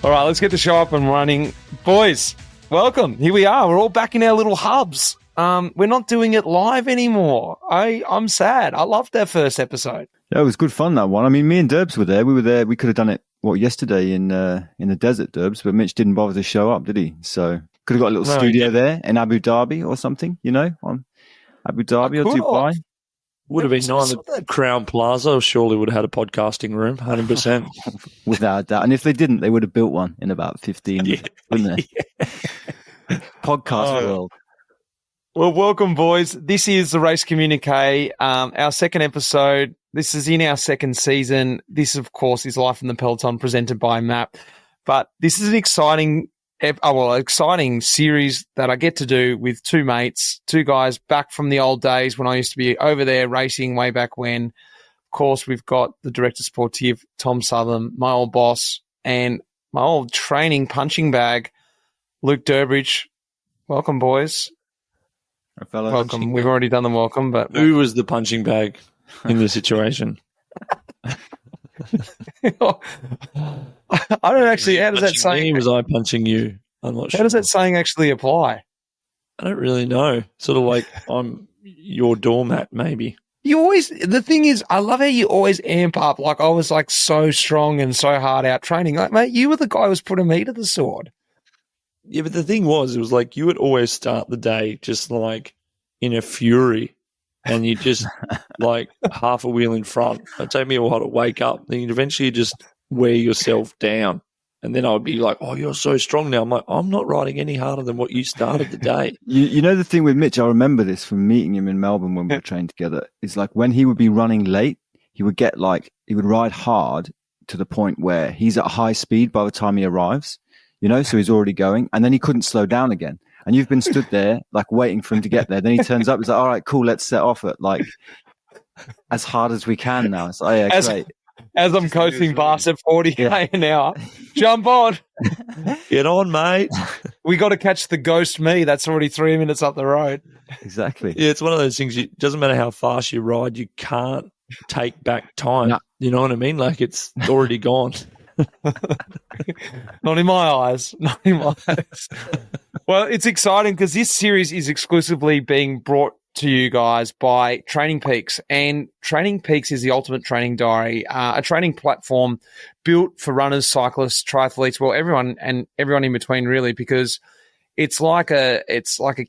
All right, let's get the show up and running. Boys, welcome. Here we are. We're all back in our little hubs. We're not doing it live anymore. I'm sad. I loved that first episode. Yeah, it was good fun, that one. I mean, me and Derbs were there. We were there. We could have done it, yesterday in the desert, Derbs, but Mitch didn't bother to show up, did he? So could have got a little studio there in Abu Dhabi or something, on Abu Dhabi or Dubai. Would have been nice. Crown Plaza surely would have had a podcasting room, 100%. Without doubt. And if they didn't, they would have built one in about 15, wouldn't they? Podcast world. Well, welcome, boys. This is the Race Communiqué, our second episode. This is in our second season. This, of course, is Life in the Peloton presented by MAP. But this is an exciting series that I get to do with two mates, two guys back from the old days when I used to be over there racing way back when. Of course, we've got the director sportive, Tom Southam, my old boss, and my old training punching bag, Luke Durbridge. Welcome, boys. Welcome. We've already done the welcome, but who was the punching bag in the situation? I don't actually. How does that saying? Was I punching you? I'm not sure. How does that saying actually apply? I don't really know. Sort of like I'm your doormat, maybe. The thing is, I love how you always amp up. Like I was like so strong and so hard out training. Like, mate, you were the guy who was putting me to the sword. Yeah, but the thing was, it was like you would always start the day just like in a fury, and you just like half a wheel in front. It'd take me a while to wake up. Then you'd eventually just wear yourself down. And then I would be like, oh, you're so strong now. I'm like, I'm not riding any harder than what you started the day. You know the thing with Mitch, I remember this from meeting him in Melbourne when we were trained together, is like when he would be running late, he would ride hard to the point where he's at high speed by the time he arrives, so he's already going, and then he couldn't slow down again. And you've been stood there like waiting for him to get there. Then he turns up, he's like, all right, cool, let's set off at like as hard as we can now. It's like, yeah, great. As I'm coasting past at 40k an hour, jump on. Get on, mate. We got to catch the ghost me. That's already 3 minutes up the road. Exactly. Yeah, it's one of those things. It doesn't matter how fast you ride, you can't take back time. No. You know what I mean? Like it's already gone. Not in my eyes. Not in my eyes. Well, it's exciting because this series is exclusively being brought to you guys by Training Peaks, and Training Peaks is the ultimate training diary, a training platform built for runners, cyclists, triathletes, well, everyone in between, really, because it's like a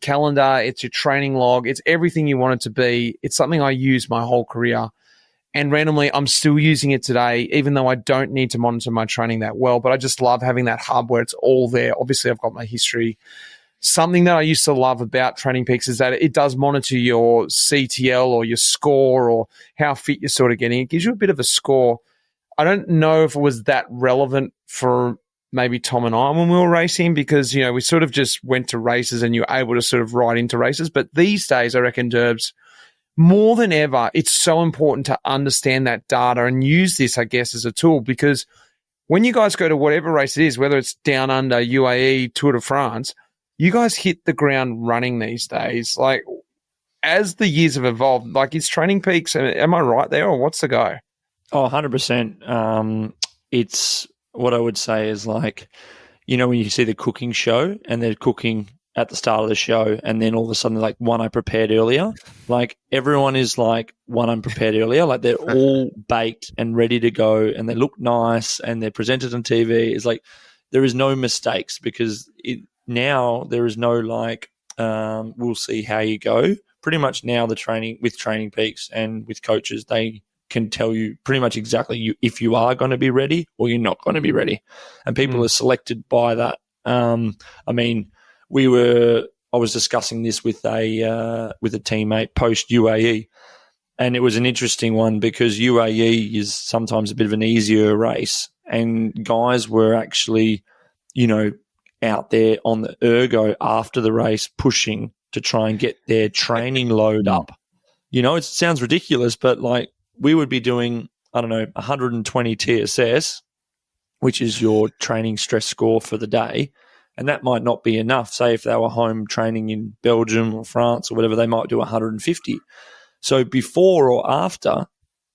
calendar, it's your training log, it's everything you want it to be. It's something I use my whole career, and randomly I'm still using it today, even though I don't need to monitor my training that well, but I just love having that hub where it's all there. Obviously, I've got my history. Something that I used to love about Training Peaks is that it does monitor your CTL or your score or how fit you're sort of getting. It gives you a bit of a score. I don't know if it was that relevant for maybe Tom and I when we were racing because, we sort of just went to races and you were able to sort of ride into races. But these days, I reckon, Derbs, more than ever, it's so important to understand that data and use this, I guess, as a tool because when you guys go to whatever race it is, whether it's Down Under, UAE, Tour de France, you guys hit the ground running these days. Like, as the years have evolved, like, is Training Peaks, am I right there, or what's the go? Oh, 100%. It's what I would say is like, when you see the cooking show and they're cooking at the start of the show and then all of a sudden like one I prepared earlier, like everyone is like one I'm prepared earlier. Like they're all baked and ready to go and they look nice and they're presented on TV. It's like there is no mistakes because now there is no like we'll see how you go. Pretty much now the training with Training Peaks and with coaches, they can tell you pretty much exactly if you are going to be ready or you're not going to be ready. And people are selected by that. I was discussing this with a teammate post UAE, and it was an interesting one because UAE is sometimes a bit of an easier race, and guys were actually, out there on the ergo after the race pushing to try and get their training load up. It sounds ridiculous, but like we would be doing, 120 TSS, which is your training stress score for the day. And that might not be enough. Say if they were home training in Belgium or France or whatever, they might do 150. So before or after,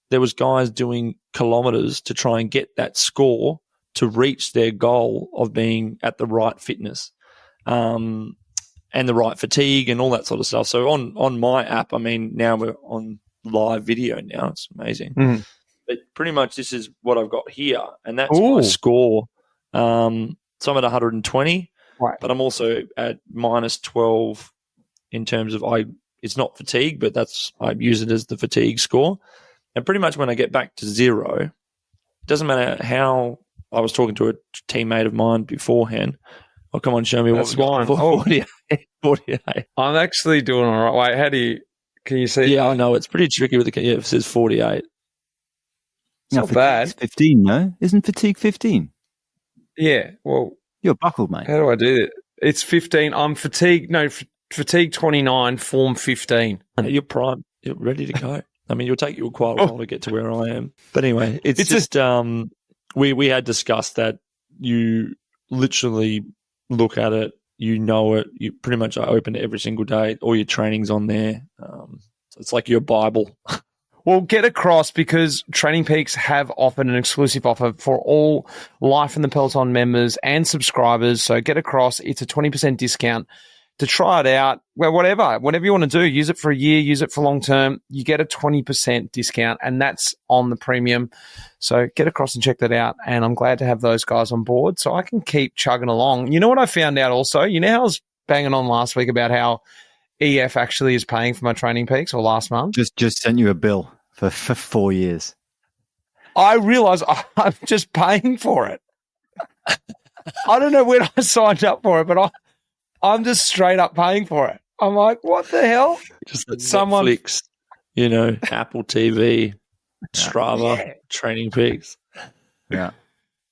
there was guys doing kilometers to try and get that score to reach their goal of being at the right fitness and the right fatigue and all that sort of stuff. So on my app, I mean, now we're on live video now. It's amazing. Mm. But pretty much this is what I've got here, and that's my score. So I'm at 120, right, but I'm also at minus 12 in terms of it's not fatigue, but I use it as the fatigue score. And pretty much when I get back to zero, it doesn't matter how. I was talking to a teammate of mine beforehand. Oh, come on, show me what's fine. 48. 48. I'm actually doing all right. Wait, can you see? Yeah, I know. It's pretty tricky with it says 48. It's not bad. 15, no? Isn't fatigue 15? Yeah, well. You're buckled, mate. How do I do it? It's 15. I'm fatigued. No, fatigue 29, form 15. You're prime. You're ready to go. I mean, it'll take you quite a while to get to where I am. But anyway, it's just we had discussed that you literally look at it, you know it, you pretty much open it every single day. All your training's on there. So it's like your Bible. Well, get across because Training Peaks have offered an exclusive offer for all Life in the Peloton members and subscribers. So get across. It's a 20% discount to try it out. Well, whatever you want to do, use it for a year, use it for long term. You get a 20% discount, and that's on the premium. So get across and check that out. And I'm glad to have those guys on board so I can keep chugging along. You know what I found out also? You know how I was banging on last week about how EF actually is paying for my Training Peaks, or last month? Just sent you a bill for 4 years. I realised I'm just paying for it. I don't know when I signed up for it, but I'm just straight up paying for it. I'm like, what the hell? Just Netflix, Apple TV, Strava, Training Peaks. Yeah.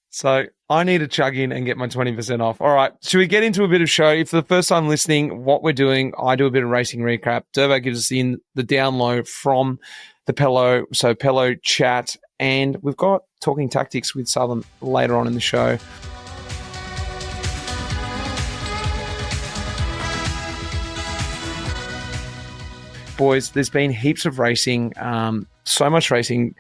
So I need to chug in and get my 20% off. All right. Should we get into a bit of show? If for the first time listening, what we're doing, I do a bit of racing recap. Durbo gives us the down low from the Pello. So Pello chat. And we've got Talking Tactics with Southam later on in the show. Boys, there's been heaps of racing, so much racing.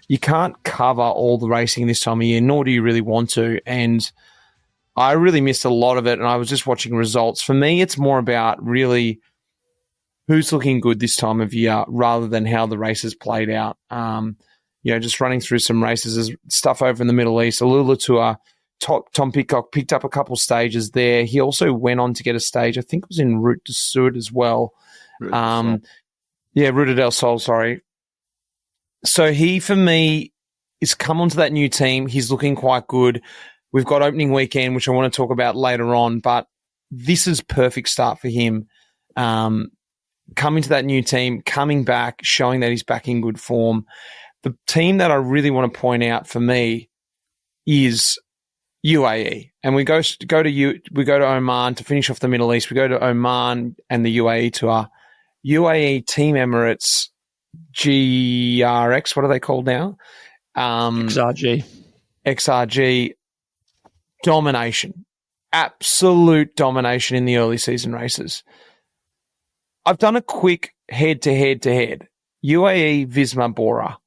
You can't cover all the racing this time of year, nor do you really want to. And I really missed a lot of it, and I was just watching results. For me, it's more about really who's looking good this time of year rather than how the races played out. Just running through some races. There's stuff over in the Middle East. Alula Tour, Tom Pidcock picked up a couple stages there. He also went on to get a stage. I think it was in Ruta as well. Ruta del Sol, sorry. So he, for me, is come onto that new team. He's looking quite good. We've got opening weekend, which I want to talk about later on, but this is perfect start for him. Coming to that new team, coming back, showing that he's back in good form. The team that I really want to point out for me is UAE, and we go to Oman to finish off the Middle East. We go to Oman and the UAE Tour. UAE Team Emirates GRX, what are they called now? XRG. Domination. Absolute domination in the early season races. I've done a quick head-to-head. UAE, Visma, Bora.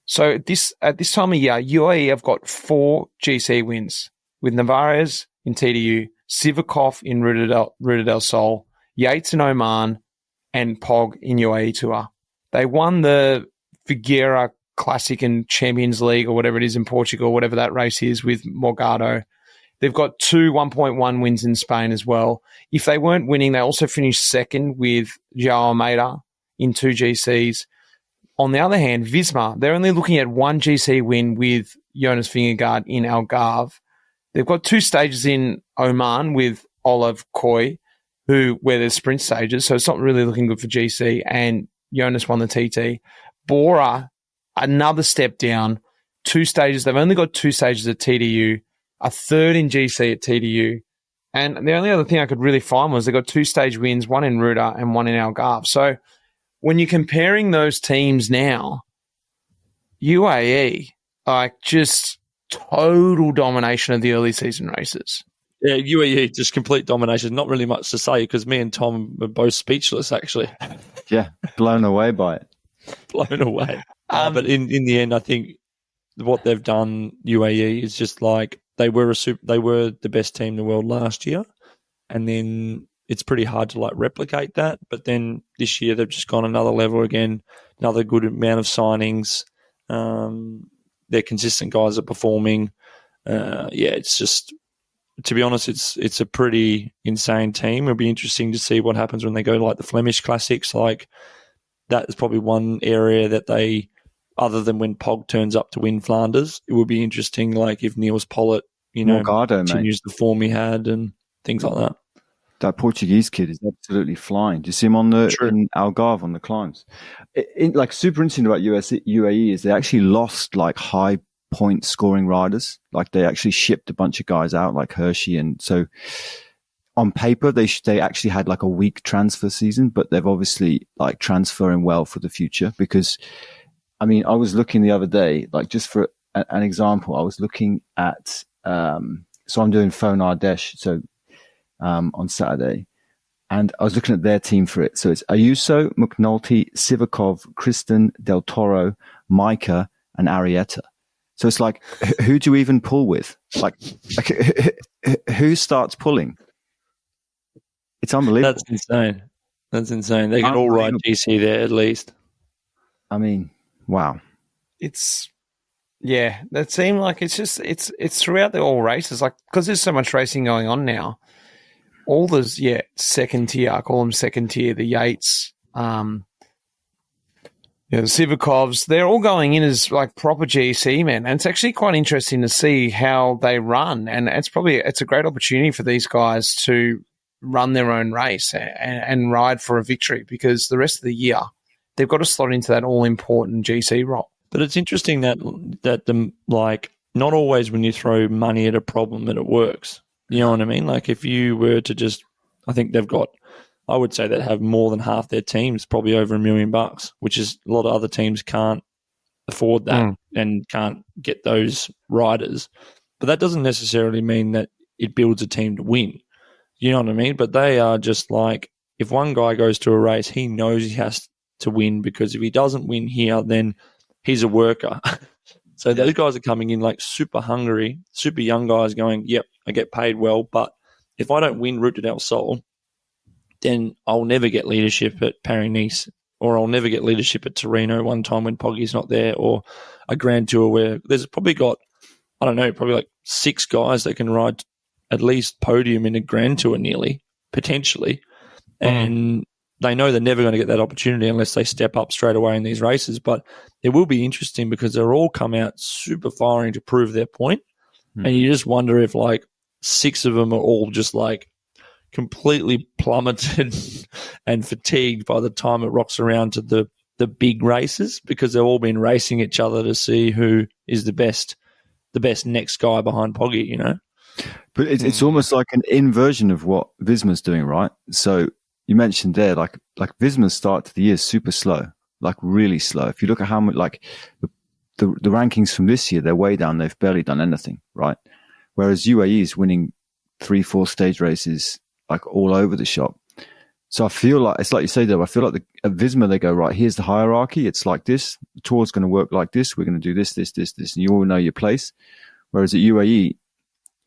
So at this time of year, UAE have got 4 GC wins with Navarez in TDU, Sivakov in Ruta del Sol, Yates in Oman, and Pog in UAE Tour. They won the Figueira Classic and Champions League or whatever it is in Portugal, whatever that race is with Morgado. They've got 2 1.1 wins in Spain as well. If they weren't winning, they also finished second with João Almeida in 2 GCs. On the other hand, Visma, they're only looking at 1 GC win with Jonas Vingegaard in Algarve. They've got 2 stages in Oman with Olive Koy, where there's sprint stages, so it's not really looking good for GC, and Jonas won the TT. Bora, another step down, 2 stages. They've only got 2 stages at TDU, a third in GC at TDU, and the only other thing I could really find was they got 2 stage wins, 1 in Ruta and 1 in Algarve. So when you're comparing those teams now, UAE, just total domination of the early season races. Yeah, UAE, just complete domination. Not really much to say because me and Tom were both speechless, actually. Yeah, blown away by it. Blown away. But in the end, I think what they've done, UAE, is just like they were the best team in the world last year, and then it's pretty hard to like replicate that. But then this year they've just gone another level again, another good amount of signings. Their consistent guys are performing. It's just, to be honest, it's a pretty insane team. It'll be interesting to see what happens when they go to like the Flemish Classics. Like that is probably one area that they, other than when Pog turns up to win Flanders, it would be interesting. Like if Niels Pollitt, Morgado, continues the form he had and things like that. That Portuguese kid is absolutely flying. Do you see him in Algarve on the climbs? Like super interesting about UAE is they actually lost like high point scoring riders. Like they actually shipped a bunch of guys out like Hershey. And so on paper, they actually had like a weak transfer season, but they've obviously like transferring well for the future because, I mean, I was looking the other day, like just for an example, I was looking at, so I'm doing Phone Ardèche. So, on Saturday, and I was looking at their team for it. So it's Ayuso, McNulty, Sivakov, Kristen, Del Toro, Micah, and Arietta. So it's like, who do you even pull with? Like who starts pulling? It's unbelievable. That's insane. They can all ride GC there at least. I mean, wow. That seemed like it's throughout the all races, like because there's so much racing going on now. All those, second tier, I call them second tier, the Yates, the Sivakovs, they're all going in as like proper GC, man. And it's actually quite interesting to see how they run. And it's a great opportunity for these guys to run their own race and ride for a victory because the rest of the year, they've got to slot into that all-important GC role. But it's interesting that not always when you throw money at a problem that it works. You know what I mean? Like if you were to just, I think they've got, I would say that have more than half their teams probably over $1 million, which is a lot of other teams can't afford that and can't get those riders. But that doesn't necessarily mean that it builds a team to win. You know what I mean? But they are just like, if one guy goes to a race, he knows he has to win because if he doesn't win here, then he's a worker. So those guys are coming in like super hungry, super young guys going, yep, I get paid well, but if I don't win Ruta del Sol, then I'll never get leadership at Paris-Nice or I'll never get leadership at Torino one time when Pogi's not there or a Grand Tour where there's probably got, I don't know, probably like 6 guys that can ride at least podium in a Grand Tour nearly, potentially. And they know they're never going to get that opportunity unless they step up straight away in these races. But it will be interesting because they're all come out super firing to prove their point. And you just wonder if like 6 of them are all just like completely plummeted and fatigued by the time it rocks around to the big races because they've all been racing each other to see who is the best next guy behind Pogi, you know? But it's almost like an inversion of what Visma's doing, right? So you mentioned there, like Visma's start to the year is super slow, like really slow. If you look at how much, like the rankings from this year, they're way down. They've barely done anything, right? Whereas UAE is winning 3-4 stage races like all over the shop. So I feel like, it's like you say though, I feel like at Visma, they go, right, here's the hierarchy. It's like this. The tour's going to work like this. We're going to do this, and you all know your place. Whereas at UAE,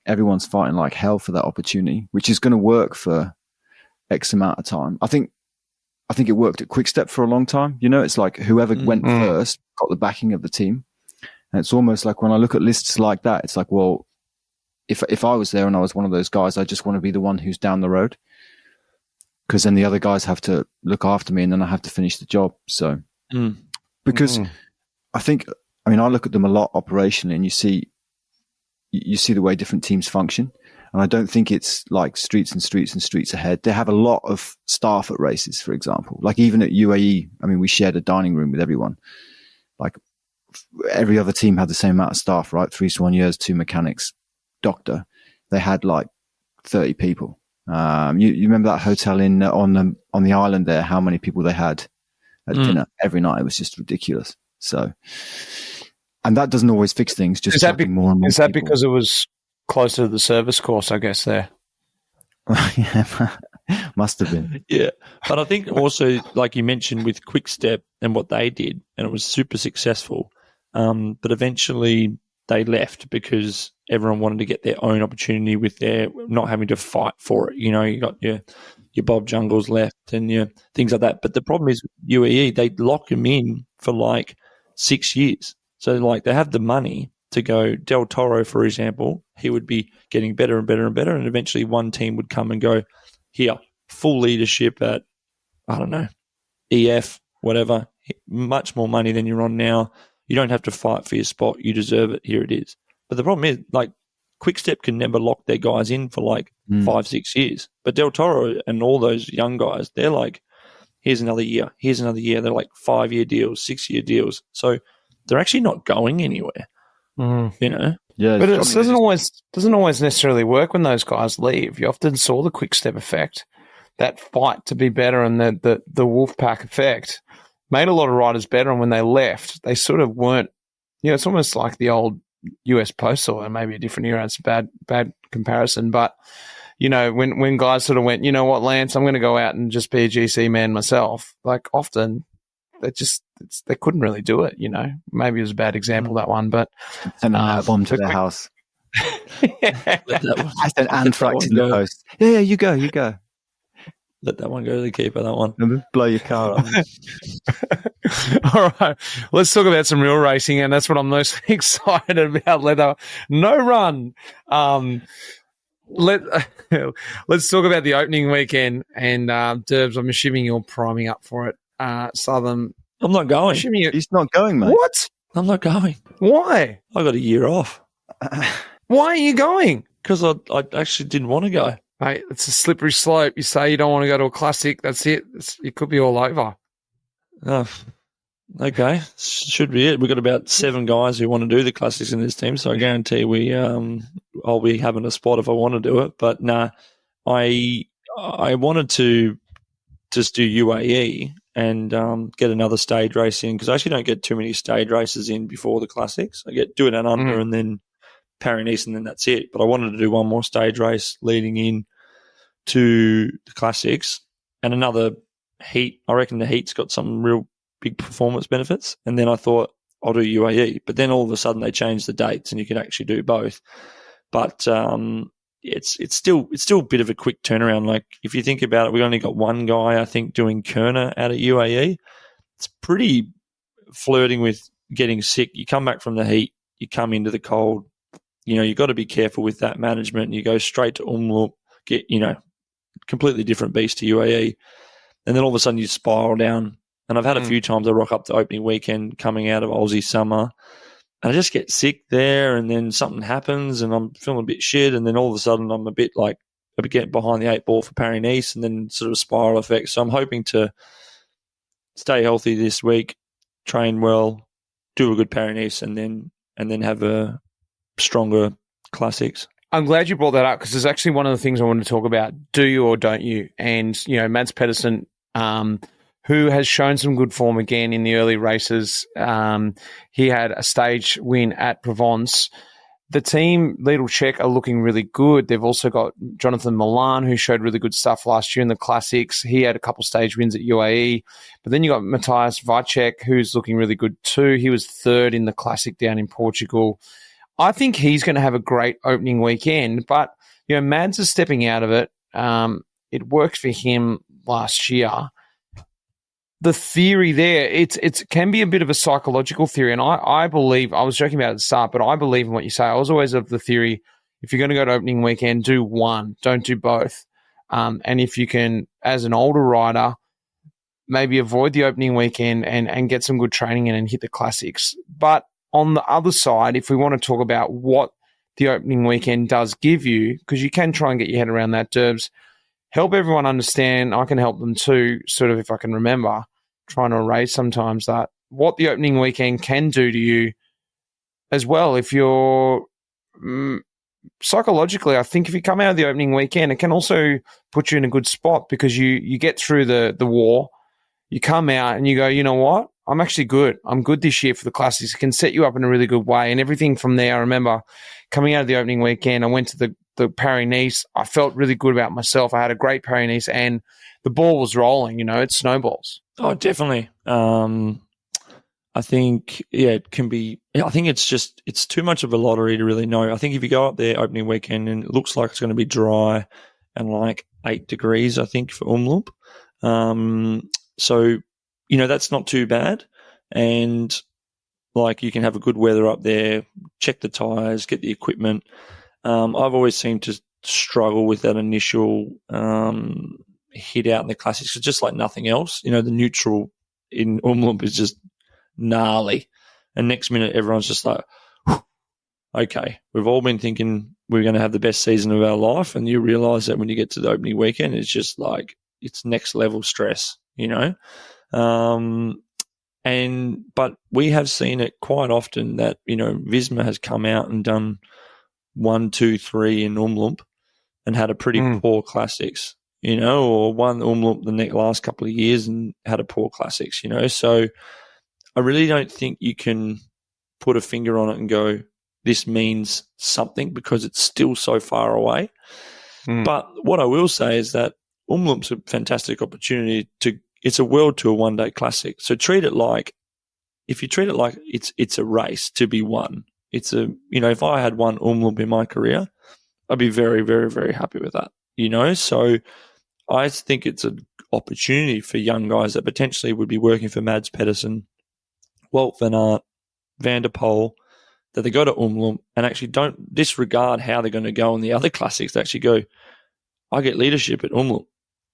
everyone's fighting like hell for that opportunity, which is going to work for X amount of time. I think it worked at Quickstep for a long time. You know, it's like whoever went first got the backing of the team. And it's almost like when I look at lists like that, it's like, well, if I was there and I was one of those guys, I just want to be the one who's down the road because then the other guys have to look after me and then I have to finish the job. So, because I look at them a lot operationally and you see the way different teams function. And I don't think it's like streets and streets and streets ahead. They have a lot of staff at races, for example. Like even at UAE, I mean, we shared a dining room with everyone. Like every other team had the same amount of staff, right? 3 soigneurs, 2 mechanics, doctor. They had like 30 people. You remember that hotel on the island there? How many people they had at dinner every night? It was just ridiculous. So, and that doesn't always fix things. Just more and more. Is that people. because it was closer to the service course, I guess, there? Yeah, must have been. Yeah. But I think also, like you mentioned with Quickstep and what they did, and it was super successful, But eventually they left because everyone wanted to get their own opportunity with their not having to fight for it. You know, you got your Bob Jungles left and your things like that. But the problem is UAE, they lock them in for like 6 years. So like they have the money to go. Del Toro, for example, he would be getting better and better and better, and eventually one team would come and go, here, full leadership at, I don't know, EF, whatever, much more money than you're on now. You don't have to fight for your spot. You deserve it. Here it is. But the problem is, like, Quickstep can never lock their guys in for like 5-6 years. But Del Toro and all those young guys, they're like, here's another year. Here's another year. They're like 5-year deals, 6-year deals. So they're actually not going anywhere, you know? Yeah, but it doesn't always necessarily work when those guys leave. You often saw the Quickstep effect, that fight to be better, and the Wolfpack effect made a lot of riders better. And when they left, they sort of weren't. You know, it's almost like the old US Postal, and maybe a different era. It's a bad comparison, but you know, when guys sort of went, you know what, Lance, I'm going to go out and just be a GC man myself. Like often, they couldn't really do it. You know, maybe it was a bad example, that one, but send a bomb to their house. I sent anthrax in the post. Yeah, you go. Let that one go to the keeper, that one. And blow your car up. All right, let's talk about some real racing, and that's what I'm most excited about, Leather. No run. Let's talk about the opening weekend, and Derbs, I'm assuming you're priming up for it. Southam. I'm not going. He's not going, mate. What? I'm not going. Why? I got a year off. Why are you going? Because I actually didn't want to go. Mate, it's a slippery slope. You say you don't want to go to a classic, that's it. It could be all over. Oh, okay. Should be it. We've got about 7 guys who want to do the classics in this team, so I guarantee I'll be having a spot if I want to do it. But nah, I wanted to just do UAE and get another stage race in, because I actually don't get too many stage races in before the classics. I do it at under and then Paris-Nice, and then that's it. But I wanted to do one more stage race leading in to the classics and another heat. I reckon the heat's got some real big performance benefits. And then I thought I'll do UAE. But then all of a sudden they changed the dates and you can actually do both. But it's still a bit of a quick turnaround. Like if you think about it, we've only got one guy, I think, doing Kerner out at UAE. It's pretty flirting with getting sick. You come back from the heat, you come into the cold. You know, you've got to be careful with that management. You go straight to Umloop, get, you know, completely different beast to UAE. And then all of a sudden you spiral down. And I've had a few times I rock up to opening weekend coming out of Aussie summer and I just get sick there, and then something happens and I'm feeling a bit shit, and then all of a sudden I'm a bit getting behind the 8 ball for Paris-Nice, and then sort of spiral effect. So I'm hoping to stay healthy this week, train well, do a good Paris-Nice, and then have a stronger classics. I'm glad you brought that up, because it's actually one of the things I wanted to talk about. Do you or don't you? And, you know, Mads Pedersen, who has shown some good form again in the early races. He had a stage win at Provence. The team, Lidl Czech, are looking really good. They've also got Jonathan Milan, who showed really good stuff last year in the classics. He had a couple stage wins at UAE. But then you got Matthias Vajcek, who's looking really good too. He was 3rd in the classic down in Portugal. I think he's going to have a great opening weekend, but, you know, Mads is stepping out of it. It worked for him last year. The theory there, it can be a bit of a psychological theory, and I believe, I was joking about it at the start, but I believe in what you say. I was always of the theory, if you're going to go to opening weekend, do one, don't do both. And if you can, as an older rider, maybe avoid the opening weekend and get some good training in and hit the classics. But on the other side, if we want to talk about what the opening weekend does give you, because you can try and get your head around that, Derbs, help everyone understand. I can help them too, sort of, if I can remember, trying to erase sometimes that, what the opening weekend can do to you as well. If you're psychologically, I think if you come out of the opening weekend, it can also put you in a good spot, because you get through the war, you come out and you go, you know what? I'm actually good. I'm good this year for the classics. It can set you up in a really good way. And everything from there, I remember coming out of the opening weekend, I went to the Paris-Nice. I felt really good about myself. I had a great Paris-Nice and the ball was rolling, you know, it snowballs. Oh, definitely. I think, it can be. I think it's too much of a lottery to really know. I think if you go up there opening weekend and it looks like it's going to be dry and like 8 degrees, I think, for Umloop. So, that's not too bad. And like you can have a good weather up there, check the tyres, get the equipment. I've always seemed to struggle with that initial hit out in the classics. It's just like nothing else. The neutral in Umloop is just gnarly. And next minute, everyone's just like, okay, we've all been thinking we're going to have the best season of our life. And you realise that when you get to the opening weekend, it's just like, it's next level stress, But we have seen it quite often that, Visma has come out and done 1, 2, 3 in Umloop and had a pretty poor classics, or won Umloop the last couple of years and had a poor classics, So I really don't think you can put a finger on it and go, this means something because it's still so far away. But what I will say is that Umloop's a fantastic opportunity it's a World Tour one-day classic. So if you treat it like it's a race to be won, if I had won Umloop in my career, I'd be very, very, very happy with that, So I think it's an opportunity for young guys that potentially would be working for Mads Pedersen, Walt van Aert, Van der Poel, that they go to Umloop and actually don't disregard how they're going to go in the other classics. They actually go, I get leadership at Umloop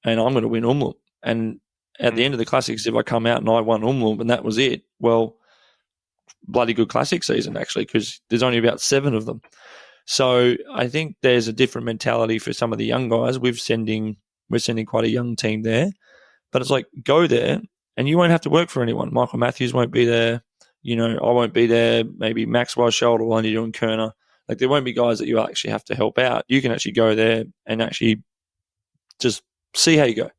and I'm going to win Umloop. And at the end of the classics, if I come out and I won Umloop and that was it, well, bloody good classic season actually, because there's only about 7 of them. So I think there's a different mentality for some of the young guys. We're sending quite a young team there, but it's like, go there and you won't have to work for anyone. Michael Matthews won't be there. I won't be there. Maybe Max Weishaupt will only do in Kerner. Like there won't be guys that you actually have to help out. You can actually go there and actually just see how you go.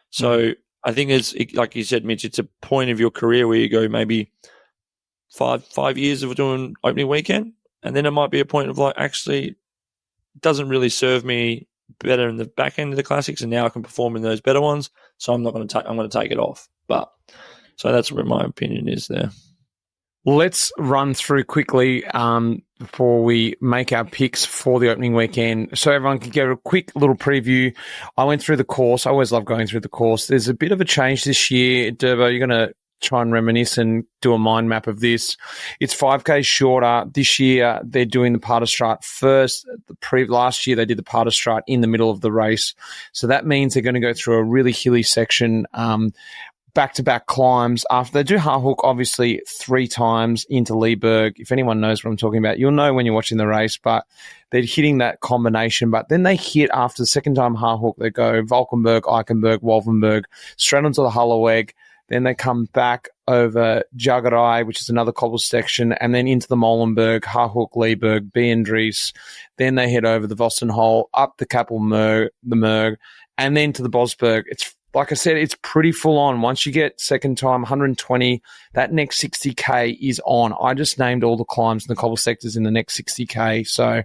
So I think like you said, Mitch, it's a point of your career where you go maybe 5 years of doing opening weekend, and then it might be a point of like, actually, it doesn't really serve me better in the back end of the classics, and now I can perform in those better ones. So I'm going to take it off. But so that's where my opinion is there. Let's run through quickly before we make our picks for the opening weekend so everyone can get a quick little preview. I went through the course. I always love going through the course. There's a bit of a change this year. Durbo, you're going to try and reminisce and do a mind map of this. It's 5K shorter. This year, they're doing the Paterstraat first. Last year, they did the Paterstraat in the middle of the race. So that means they're going to go through a really hilly section, back-to-back climbs. After they do Haarhoek, obviously, 3 times into Leeberg. If anyone knows what I'm talking about, you'll know when you're watching the race, but they're hitting that combination. But then they hit, after the second time Haarhoek, they go Valkenburg, Eichenberg, Wolvenberg, straight onto the Holloweg. Then they come back over Jagerij, which is another cobble section, and then into the Molenberg, Haarhoek, Leeberg, Beendries. Then they head over the Vossenhol, up the Kappelmerg, the Merg, and then to the Bosberg. It's like I said, it's pretty full on. Once you get second time, 120, that next 60K is on. I just named all the climbs and the cobble sectors in the next 60K. So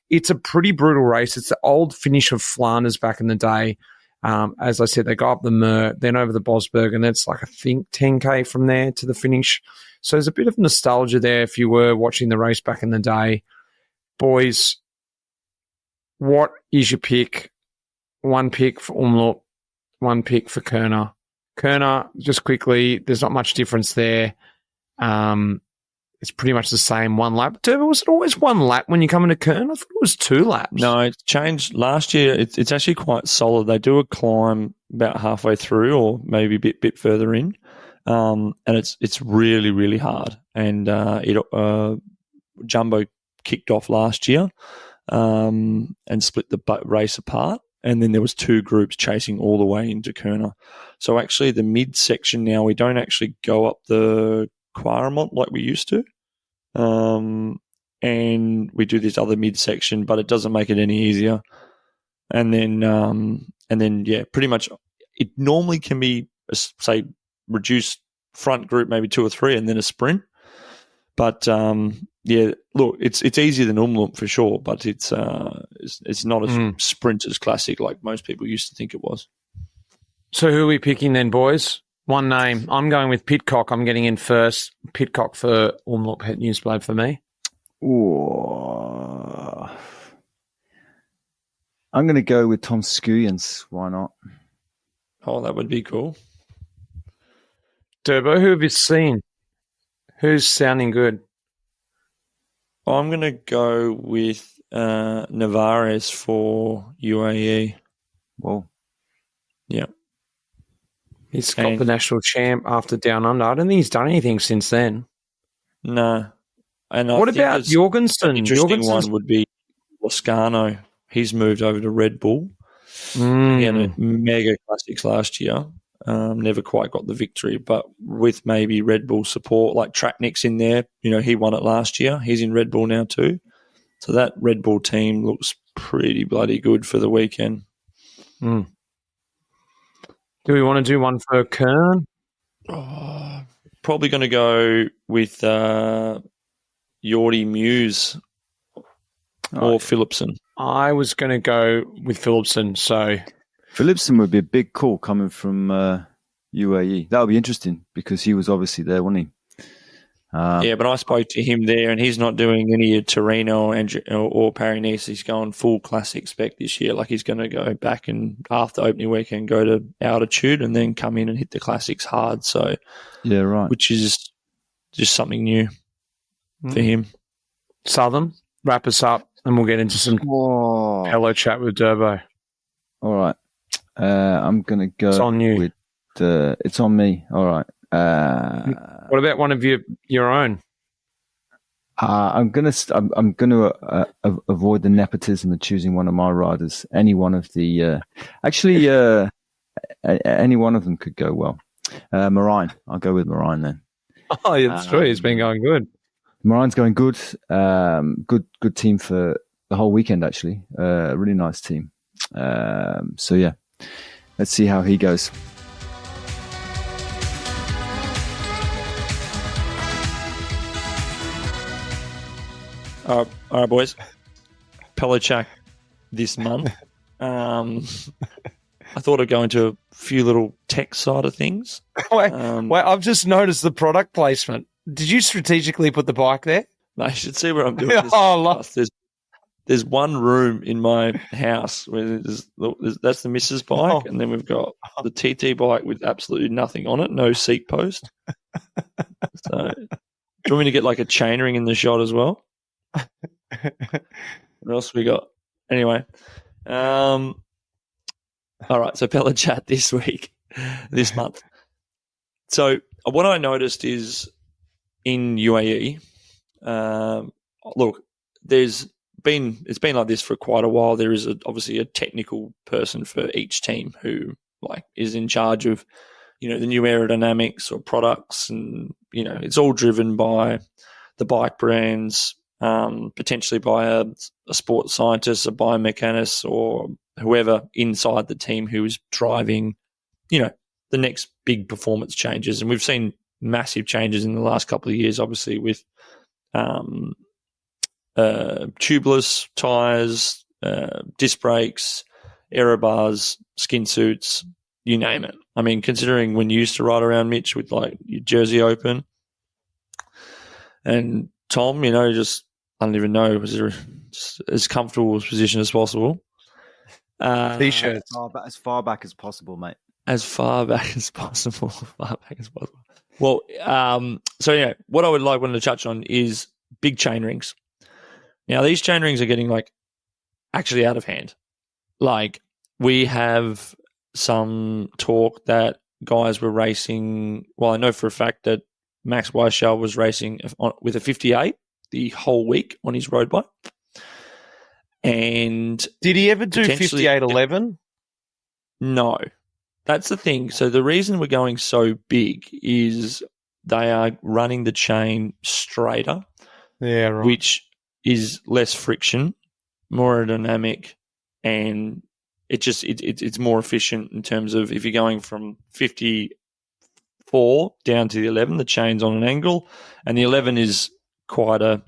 it's a pretty brutal race. It's the old finish of Flanders back in the day. As I said, they go up the Mer, then over the Bosberg, and that's like, I think, 10K from there to the finish. So there's a bit of nostalgia there if you were watching the race back in the day. Boys, what is your pick? One pick for Umloop, one pick for Kerner. Kerner, just quickly, there's not much difference there. It's pretty much the same, 1 lap. Durbo, was it always 1 lap when you come into Kerner? I thought it was 2 laps. No, it's changed. Last year, it's actually quite solid. They do a climb about halfway through or maybe a bit further in, and it's really, really hard. And Jumbo kicked off last year and split the race apart. And then there was 2 groups chasing all the way into Kerner. So actually the mid-section now, we don't actually go up the Quaremont like we used to. And we do this other mid-section, but it doesn't make it any easier. And then, yeah, pretty much it normally can be, say, reduced front group, maybe 2 or 3, and then a sprint. But yeah, look, it's easier than Umloop for sure, but it's not a sprinter's classic like most people used to think it was. So who are we picking then, boys? One name. I'm going with Pidcock. I'm getting in first. Pidcock for Umlaut Pet Newsblade for me. Ooh. I'm going to go with Tom Skuyens. Why not? Oh, that would be cool. Durbo, who have you seen? Who's sounding good? I'm going to go with Navarez for UAE. Whoa. Yeah. He's got the national champ after Down Under. I don't think he's done anything since then. No. And what about Jorgensen? An interesting one would be Loscano. He's moved over to Red Bull. He had a mega classics last year. Never quite got the victory, but with maybe Red Bull support, like Tratnik's in there. You know, he won it last year. He's in Red Bull now too. So that Red Bull team looks pretty bloody good for the weekend. Mm. Do we want to do one for Kern? Oh, probably going to go with Yordi Muse or Phillipson. I was going to go with Phillipson. So Phillipson would be a big call coming from UAE. That would be interesting because he was obviously there, wasn't he? Yeah, but I spoke to him there, and he's not doing any Torino or Paris-Nice. He's going full classic spec this year. Like he's going to go back and after opening weekend go to altitude and then come in and hit the classics hard. So yeah, right. Which is just something new for him. Southam, wrap us up, and we'll get into some hello chat with Durbo. All right, I'm going to go. It's on you. With, it's on me. All right. What about one of your own? I'm gonna avoid the nepotism of choosing one of my riders. Any one of the any one of them could go well. Marine, I'll go with Marine then. Oh, yeah, that's true. He's been going good. Marine's going good. Good team for the whole weekend. Actually, really nice team. So yeah, let's see how he goes. All right, boys. Pelichak this month. I thought I'd go into a few little tech side of things. Wait, I've just noticed the product placement. Did you strategically put the bike there? No, you should see where I'm doing this. There's one room in my house where that's the missus bike, and then we've got the TT bike with absolutely nothing on it, no seat post. So, do you want me to get like a chainring in the shot as well? What else we got? Anyway, all right. So Pella chat this month. So what I noticed is in UAE, look, it's been like this for quite a while. There is obviously a technical person for each team who is in charge of, the new aerodynamics or products, and it's all driven by the bike brands. Potentially by a sports scientist, a biomechanist, or whoever inside the team who is driving, the next big performance changes. And we've seen massive changes in the last couple of years, obviously, with tubeless tyres, disc brakes, aero bars, skin suits, you name it. I mean, considering when you used to ride around, Mitch, with your jersey open, and Tom, I don't even know, was there just as comfortable a position as possible. T-shirts. As far back as possible, mate. As far back as possible. Well, so what I wanted to touch on is big chain rings. Now, these chain rings are getting actually out of hand. We have some talk that guys were racing. Well, I know for a fact that Max Weichel was racing with a 58 the whole week on his road bike. And did he ever do 5811? No. That's the thing. So the reason we're going so big is they are running the chain straighter. Yeah, right. Which is less friction, more aerodynamic, and it's more efficient in terms of if you're going from 54 down to the 11, the chain's on an angle, and the 11 is quite a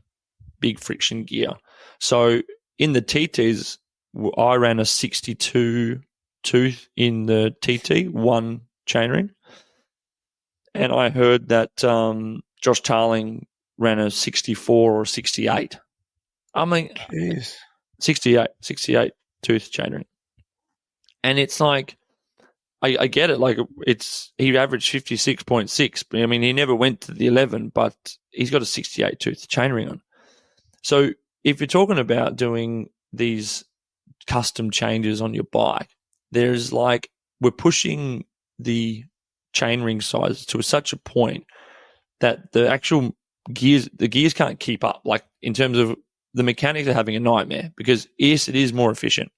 big friction gear. So in the TTs, I ran a 62 tooth in the TT, one chainring, and I heard that Josh Tarling ran a 64 or 68. I mean, Jeez. 68 tooth chainring. And it's like, I get it. Like, he averaged 56.6. But I mean, he never went to the 11, but he's got a 68 tooth chainring on. So if you're talking about doing these custom changes on your bike, there's like, we're pushing the chainring size to such a point that the actual gears can't keep up. Like, in terms of the mechanics are having a nightmare, because yes, it is more efficient.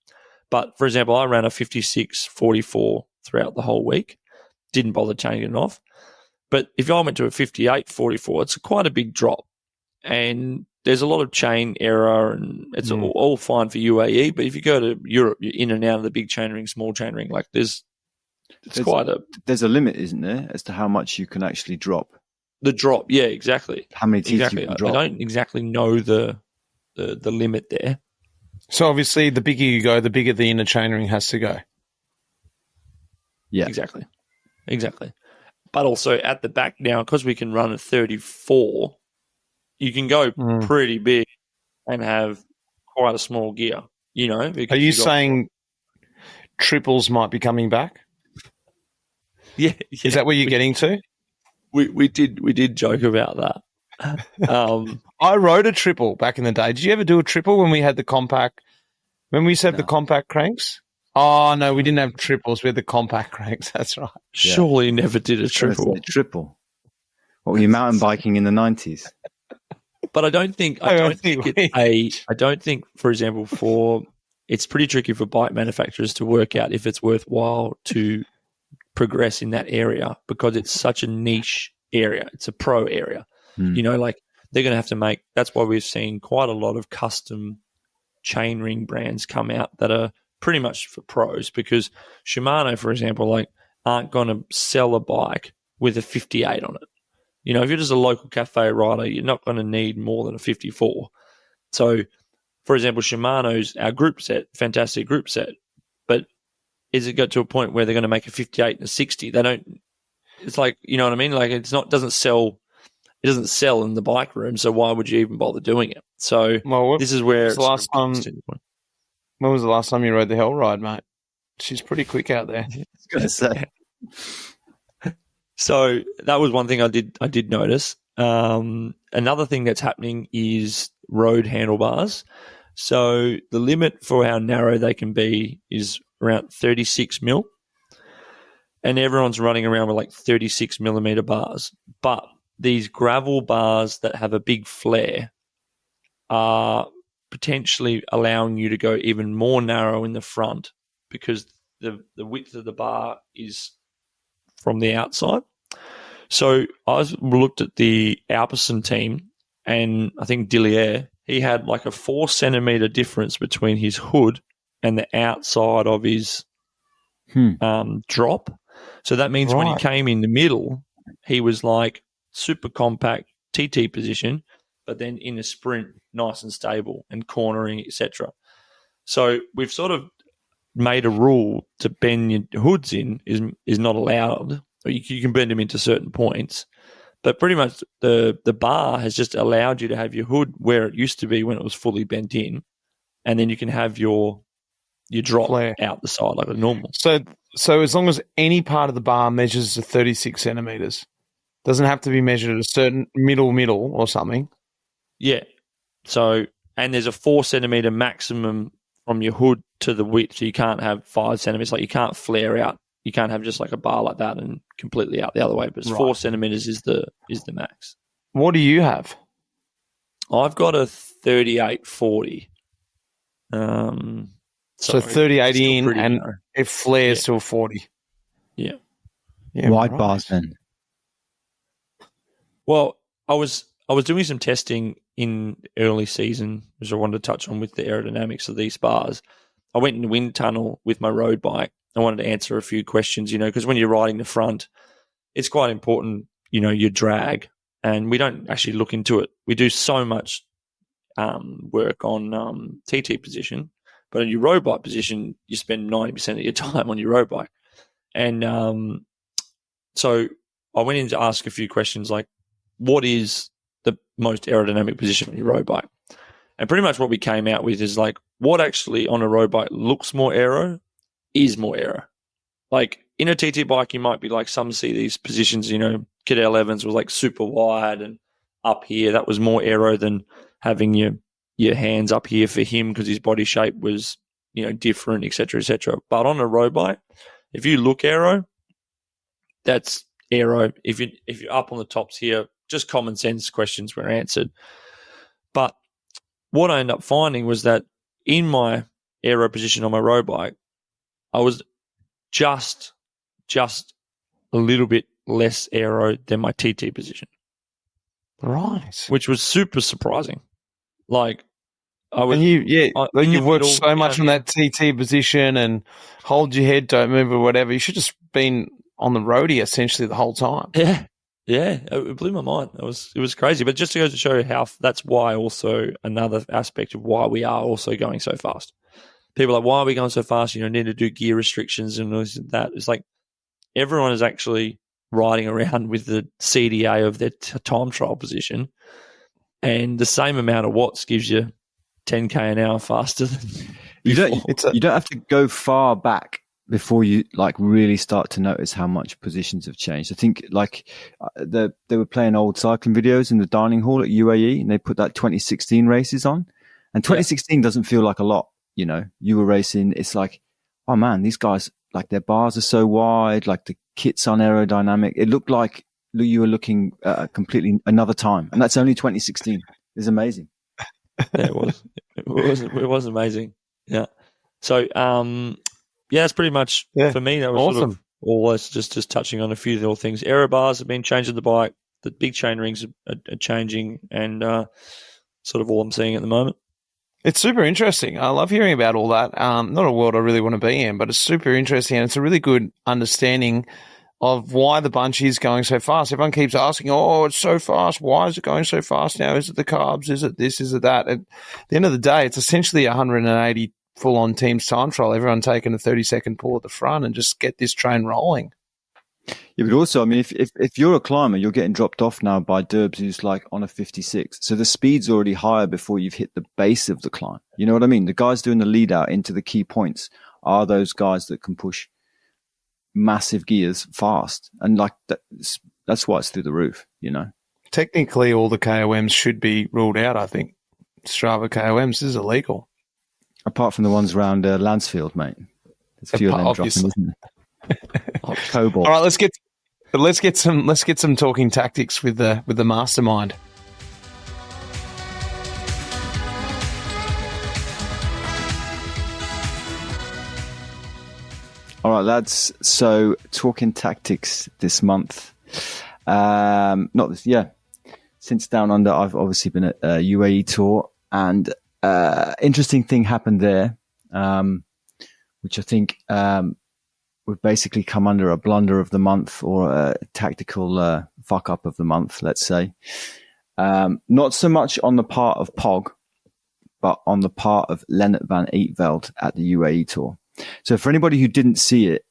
But for example, I ran a 56.44 throughout the whole week, didn't bother changing it off. But if I went to a 58.44, it's quite a big drop. And there's a lot of chain error, and it's all fine for UAE. But if you go to Europe, you're in and out of the big chainring, small chainring. Like, there's a limit, isn't there, as to how much you can actually drop? The drop, yeah, exactly. How many teeth you can drop? I don't exactly know the limit there. So obviously, the bigger you go, the bigger the inner chainring has to go. Yeah, exactly. But also at the back now, because we can run a 34, you can go pretty big and have quite a small gear. You know, are you saying triples might be coming back? Yeah. Is that where you're getting to? We did joke about that. I rode a triple back in the day. Did you ever do a triple when we had the compact? When we used to have the compact cranks? Oh, no, we didn't have triples. We had the compact cranks. That's right. Surely never did a triple. Triple. What were you mountain biking in the 90s? But I don't think, for example, it's pretty tricky for bike manufacturers to work out if it's worthwhile to progress in that area, because it's such a niche area. It's a pro area. You know, like, they're going to have to make, that's why we've seen quite a lot of custom chainring brands come out that are pretty much for pros, because Shimano, for example, like, aren't going to sell a bike with a 58 on it. You know, if you're just a local cafe rider, you're not going to need more than a 54. So, for example, Shimano's our group set, fantastic group set, but is it got to a point where they're going to make a 58 and a 60? They don't. It's like, you know what I mean? Like, it doesn't sell in the bike room, so why would you even bother doing it? So this is where it's last time. When was the last time you rode the Hell Ride, mate? She's pretty quick out there. I was going to say. So that was one thing I did notice. Another thing that's happening is road handlebars. So the limit for how narrow they can be is around 36 mil, and everyone's running around with like 36 millimeter bars. But these gravel bars that have a big flare are potentially allowing you to go even more narrow in the front, because the width of the bar is from the outside. So I looked at the Alpecin team, and I think Dillier, he had like a 4 centimeter difference between his hood and the outside of his drop. So that means when he came in the middle, he was like super compact TT position, but then in a sprint, nice and stable and cornering, etc. So we've sort of made a rule to bend your hoods in is not allowed. You can bend them into certain points, but pretty much the bar has just allowed you to have your hood where it used to be when it was fully bent in, and then you can have your drop flare out the side like a normal. So as long as any part of the bar measures to 36 centimeters, doesn't have to be measured at a certain middle or something. Yeah. So, and there's a 4 centimeter maximum from your hood to the width. So you can't have 5 centimeters. Like, you can't flare out. You can't have just like a bar like that and completely out the other way. But 4 centimeters is the max. What do you have? I've got a 38-40. So 38 in, and narrow. It flares to a 40. Yeah. Wide bars then. Well, I was doing some testing in early season, which I wanted to touch on with the aerodynamics of these bars. I went in the wind tunnel with my road bike. I wanted to answer a few questions, because when you're riding the front, it's quite important, your drag, and we don't actually look into it. We do so much work on TT position, but in your road bike position, you spend 90% of your time on your road bike. And so I went in to ask a few questions like, what is the most aerodynamic position on your road bike? And pretty much what we came out with is like, what actually on a road bike looks more aero is more aero. Like in a TT bike, you might be like, some see these positions, Cadell Evans was like super wide and up here. That was more aero than having your hands up here for him because his body shape was, different, et cetera, et cetera. But on a road bike, if you look aero, that's aero. If you're up on the tops here, just common sense questions were answered. But what I ended up finding was that in my aero position on my road bike, I was just a little bit less aero than my TT position. Right. Which was super surprising. Like, I was. And you've worked so much on that TT position and hold your head, don't move or whatever. You should just been on the roadie essentially the whole time. Yeah, it blew my mind. It was crazy. But just to go to show how that's why also another aspect of why we are also going so fast. People are like, why are we going so fast? Need to do gear restrictions and this and that. It's like everyone is actually riding around with the CDA of their time trial position, and the same amount of watts gives you 10k an hour faster than you don't have to go far back before you like really start to notice how much positions have changed. I think like they were playing old cycling videos in the dining hall at UAE, and they put that 2016 races on, and 2016 doesn't feel like a lot. You were racing. It's like, oh man, these guys, like their bars are so wide, like the kit's on aerodynamic. It looked like you were looking completely another time, and that's only 2016. It's amazing. Yeah, it was. It was amazing. Yeah. So, that's pretty much for me. That was awesome. Sort of all this, just touching on a few little things. Aero bars have been changed in the bike. The big chain rings are changing, and sort of all I'm seeing at the moment. It's super interesting. I love hearing about all that. Not a world I really want to be in, but it's super interesting, and it's a really good understanding of why the bunch is going so fast. Everyone keeps asking, oh, it's so fast. Why is it going so fast now? Is it the carbs? Is it this? Is it that? At the end of the day, it's essentially 180 full-on teams time trial. Everyone taking a 30-second pull at the front and just get this train rolling. Yeah, but also, I mean, if you're a climber, you're getting dropped off now by Durbs who's like on a 56. So the speed's already higher before you've hit the base of the climb. You know what I mean? The guys doing the lead out into the key points are those guys that can push massive gears fast. And like that's why it's through the roof, Technically, all the KOMs should be ruled out, I think. Strava KOMs is illegal. Apart from the ones around Lansfield, mate. There's a few of them dropping, isn't there? Cobalt. All right, let's get some talking tactics with the mastermind. All right, lads. So talking tactics this month. Since Down Under, I've obviously been at UAE Tour, and interesting thing happened there, which I think would basically come under a blunder of the month or a tactical fuck up of the month, let's say. Not so much on the part of Pog, but on the part of Lennart van Eetveld at the UAE Tour. So for anybody who didn't see it,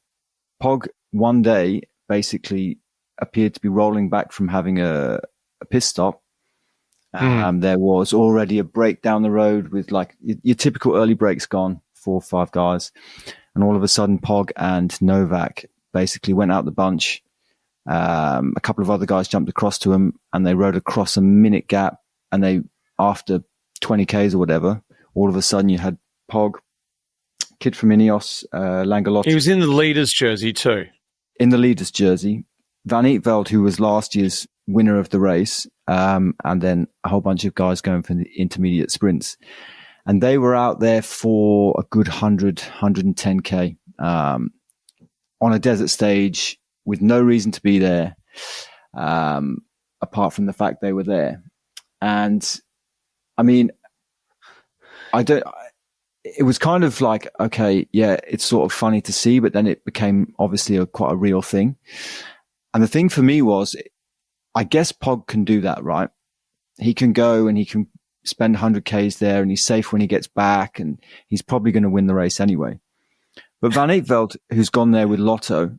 Pog one day basically appeared to be rolling back from having a pit stop. There was already a break down the road with like your typical early breaks gone, 4 or 5 guys. And all of a sudden, Pog and Novak basically went out the bunch. A couple of other guys jumped across to him, and they rode across a minute gap. And they, after 20 Ks or whatever, all of a sudden you had Pog, kid from Ineos, Langolotti. He was in the leader's jersey too. In the leader's jersey. Van Eetveld, who was last year's winner of the race, and then a whole bunch of guys going for the intermediate sprints. And they were out there for a good 110K on a desert stage with no reason to be there, apart from the fact they were there. And I mean, it was kind of like, okay, yeah, it's sort of funny to see, but then it became obviously quite a real thing. And the thing for me was, I guess Pog can do that, right? He can go and he can spend 100 Ks there, and he's safe when he gets back, and he's probably going to win the race anyway. But Van Eetveld, who's gone there with Lotto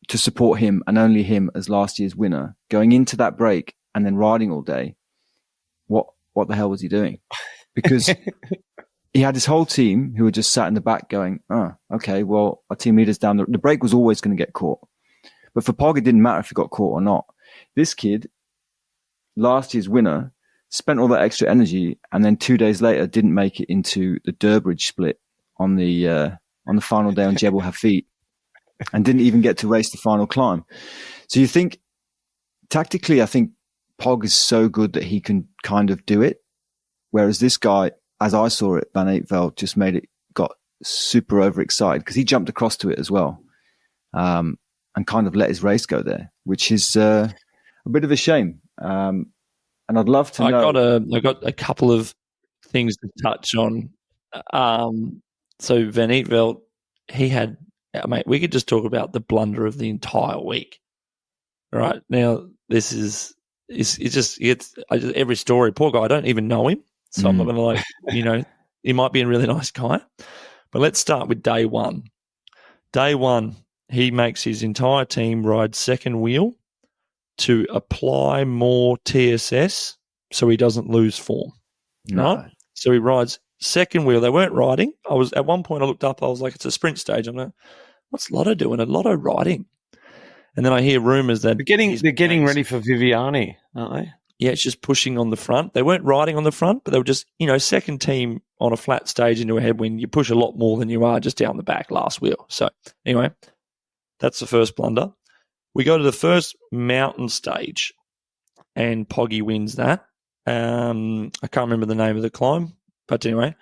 to support him and only him as last year's winner, going into that break and then riding all day, what the hell was he doing? Because he had his whole team who were just sat in the back going, oh, okay, well, our team leader's down. The break was always going to get caught. But for Pog, it didn't matter if he got caught or not. This kid, last year's winner, spent all that extra energy and then 2 days later didn't make it into the Durbridge split on the final day on Jebel Hafid and didn't even get to race the final climb. So you think, tactically, I think Pog is so good that he can kind of do it. Whereas this guy, as I saw it, Van Eytveld just got super overexcited because he jumped across to it as well. And kind of let his race go there, which is a bit of a shame. And I'd love to know. I got a couple of things to touch on. So Van Eytveld, he had, mate, we could just talk about the blunder of the entire week. Right now, this is every story. Poor guy, I don't even know him, so I'm not going to he might be a really nice guy. But let's start with day one. Day one, he makes his entire team ride second wheel to apply more TSS so he doesn't lose form. No. Right? So he rides second wheel. They weren't riding. At one point I looked up, I was like, it's a sprint stage. I'm like, what's Lotto doing? A Lotto riding. And then I hear rumours that they're getting ready for Viviani, aren't they? Yeah, it's just pushing on the front. They weren't riding on the front, but they were just, second team on a flat stage into a headwind. You push a lot more than you are just down the back last wheel. So anyway, that's the first blunder. We go to the first mountain stage, and Pogi wins that. I can't remember the name of the climb, but anyway,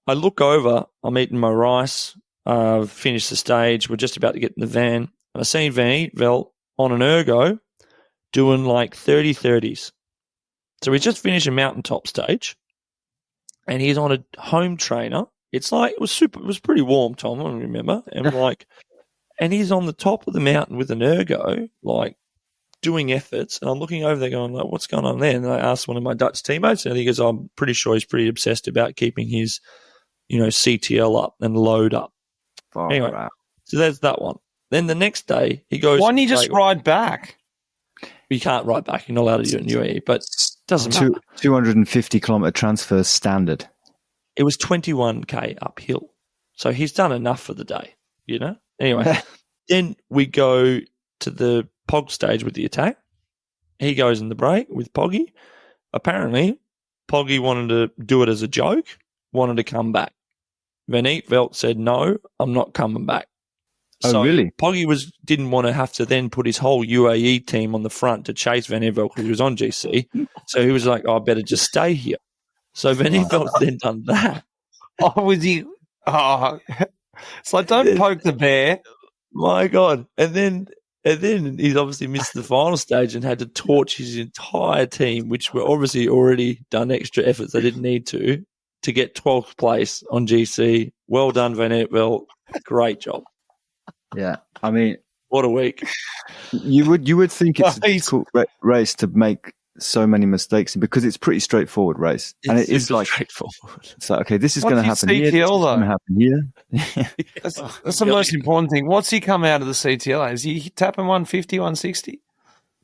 I look over. I'm eating my rice. Finished the stage. We're just about to get in the van. And I seen Van Eytveld on an ergo doing like 30-30s. So we just finished a mountaintop stage, and he's on a home trainer. It was pretty warm, Tom, I remember. And he's on the top of the mountain with an ergo, like doing efforts. And I'm looking over there going, like, what's going on there? And I asked one of my Dutch teammates, and he goes, I'm pretty sure he's pretty obsessed about keeping his, CTL up and load up. Anyway, so there's that one. Then the next day, he goes... Why don't you just ride back? You can't ride back. You're not allowed to do it in UAE, but it doesn't matter. 250-kilometre transfer standard. It was 21K uphill. So he's done enough for the day, Anyway, then we go to the Pog stage with the attack. He goes in the break with Pogi. Apparently, Pogi wanted to do it as a joke, wanted to come back. Van Eytveld said, no, I'm not coming back. Oh, really? Pogi didn't want to have to then put his whole UAE team on the front to chase Van Eytveld because he was on GC. So he was like, I better just stay here. So Van Eyveld's then done that. Oh, was he? Oh, it's like, don't poke the bear. My God. And then he's obviously missed the final stage and had to torch his entire team, which were obviously already done extra efforts they didn't need to get 12th place on GC. Well done, Van Eytveld. Great job. Yeah, I mean, what a week! You would think it's a difficult race to make so many mistakes because it's a pretty straightforward race, and it is like straightforward. It's like, okay, this is going to happen here. This is going to happen here. That's the most important thing. What's he come out of the CTL? Is he tapping 150, 160?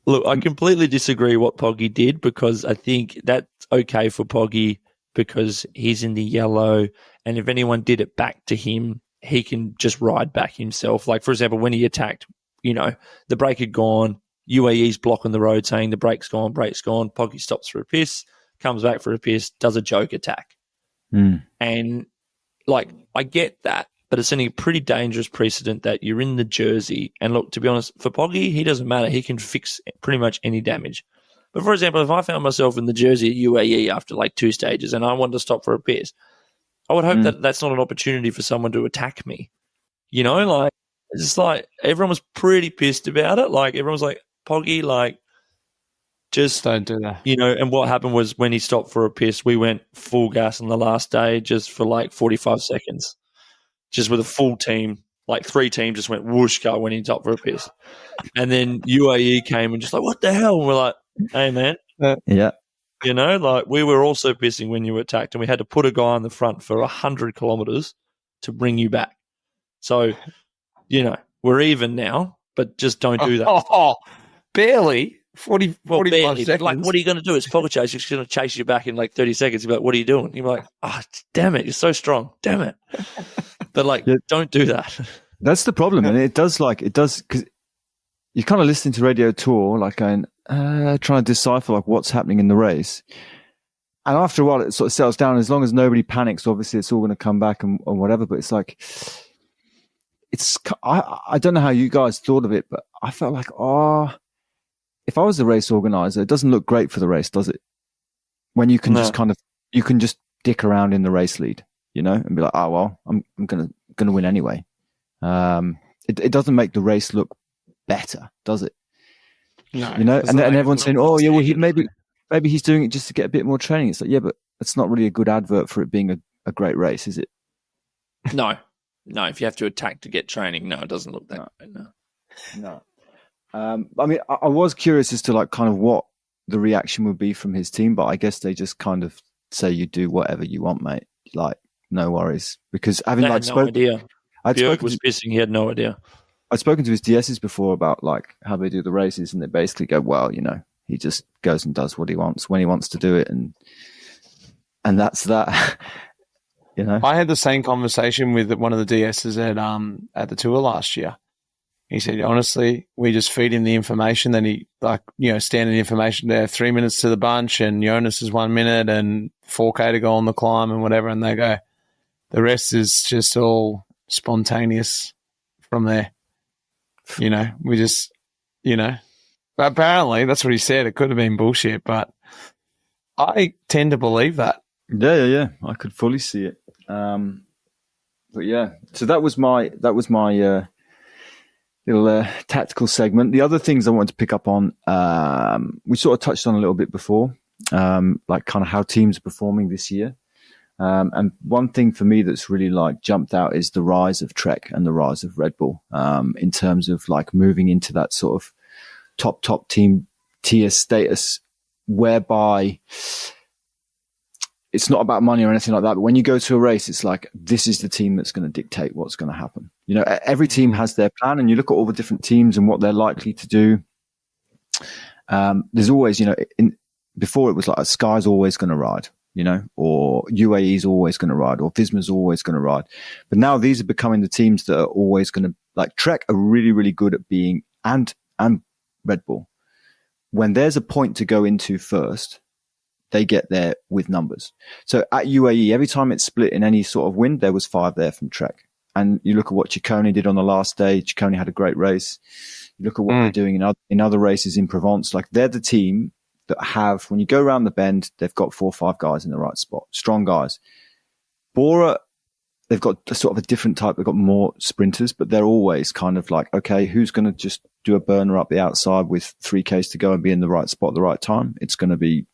Look, I completely disagree what Pogi did because I think that's okay for Pogi because he's in the yellow, and if anyone did it back to him, he can just ride back himself. Like, for example, when he attacked, the brake had gone, UAE's blocking the road saying the brake's gone. Pogi stops for a piss, comes back for a piss, does a joke attack. And, I get that, but it's a pretty dangerous precedent that you're in the jersey. And look, to be honest, for Pogi, he doesn't matter. He can fix pretty much any damage. But, for example, if I found myself in the jersey at UAE after, 2 stages and I wanted to stop for a piss, I would hope that that's not an opportunity for someone to attack me. It's just everyone was pretty pissed about it. Everyone was like, Pogi, just don't do that. And what happened was when he stopped for a piss, we went full gas on the last day just for 45 seconds, just with a full team. 3 teams just went whoosh go when he stopped for a piss. And then UAE came and just what the hell? And we're like, hey, man. Yeah. We were also pissing when you were attacked, and we had to put a guy on the front for 100 kilometres to bring you back. So, we're even now. but just don't do that. Oh, barely. 45 barely. seconds. Like, what are you going to do? It's Pogacar. He's just going to chase you back in like 30 seconds. You're like, what are you doing? You're like, damn it. You're so strong. Damn it. But like, don't do that. That's the problem. And it does because you're kind of listening to Radio Tour, like going, trying to decipher like what's happening in the race. And after a while, it sort of settles down. As long as nobody panics, obviously it's all going to come back and whatever. But it's like, I don't know how you guys thought of it, but I felt like, if I was a race organizer, it doesn't look great for the race, does it? When you can you can just dick around in the race lead, and be like, I'm gonna win anyway. It doesn't make the race look better, does it? No. And everyone's saying, maybe he's doing it just to get a bit more training. It's like, yeah, but it's not really a good advert for it being a great race, is it? No. If you have to attack to get training, no, it doesn't look that way. No. I mean, I was curious as to like kind of what the reaction would be from his team, but I guess they just kind of say you do whatever you want, mate. Like, no worries, because having no idea. Björk was pissing. He had no idea. I'd spoken to his DSs before about like how they do the races, and they basically go, well, he just goes and does what he wants when he wants to do it, and that's that. I had the same conversation with one of the DSs at the tour last year. He said, honestly, we just feed him the information. Then he, standard information there, 3 minutes to the bunch, and Jonas is 1 minute and 4K to go on the climb and whatever. And they go, the rest is just all spontaneous from there. We just, but apparently that's what he said. It could have been bullshit, but I tend to believe that. Yeah. I could fully see it. But yeah, so that was my little tactical segment. The other things I wanted to pick up on, we sort of touched on a little bit before, like kind of how teams are performing this year. And one thing for me that's really like jumped out is the rise of Trek and the rise of Red Bull, in terms of like moving into that sort of top team tier status, whereby it's not about money or anything like that. But when you go to a race, it's like, this is the team that's going to dictate what's going to happen. Every team has their plan, and you look at all the different teams and what they're likely to do. There's always, before it was like Sky's always going to ride, or UAE's always going to ride, or Visma's always going to ride. But now these are becoming the teams that are always going to, like Trek are really, really good at being, and Red Bull. When there's a point to go into first, they get there with numbers. So at UAE, every time it's split in any sort of wind, there was 5 there from Trek. And you look at what Ciccone did on the last day. Ciccone had a great race. You look at what they're doing in other races in Provence. Like, they're the team that have, when you go around the bend, they've got 4 or 5 guys in the right spot. Strong guys. Bora, they've got a sort of a different type. They've got more sprinters, but they're always kind of like, okay, who's going to just do a burner up the outside with 3Ks to go and be in the right spot at the right time? It's going to be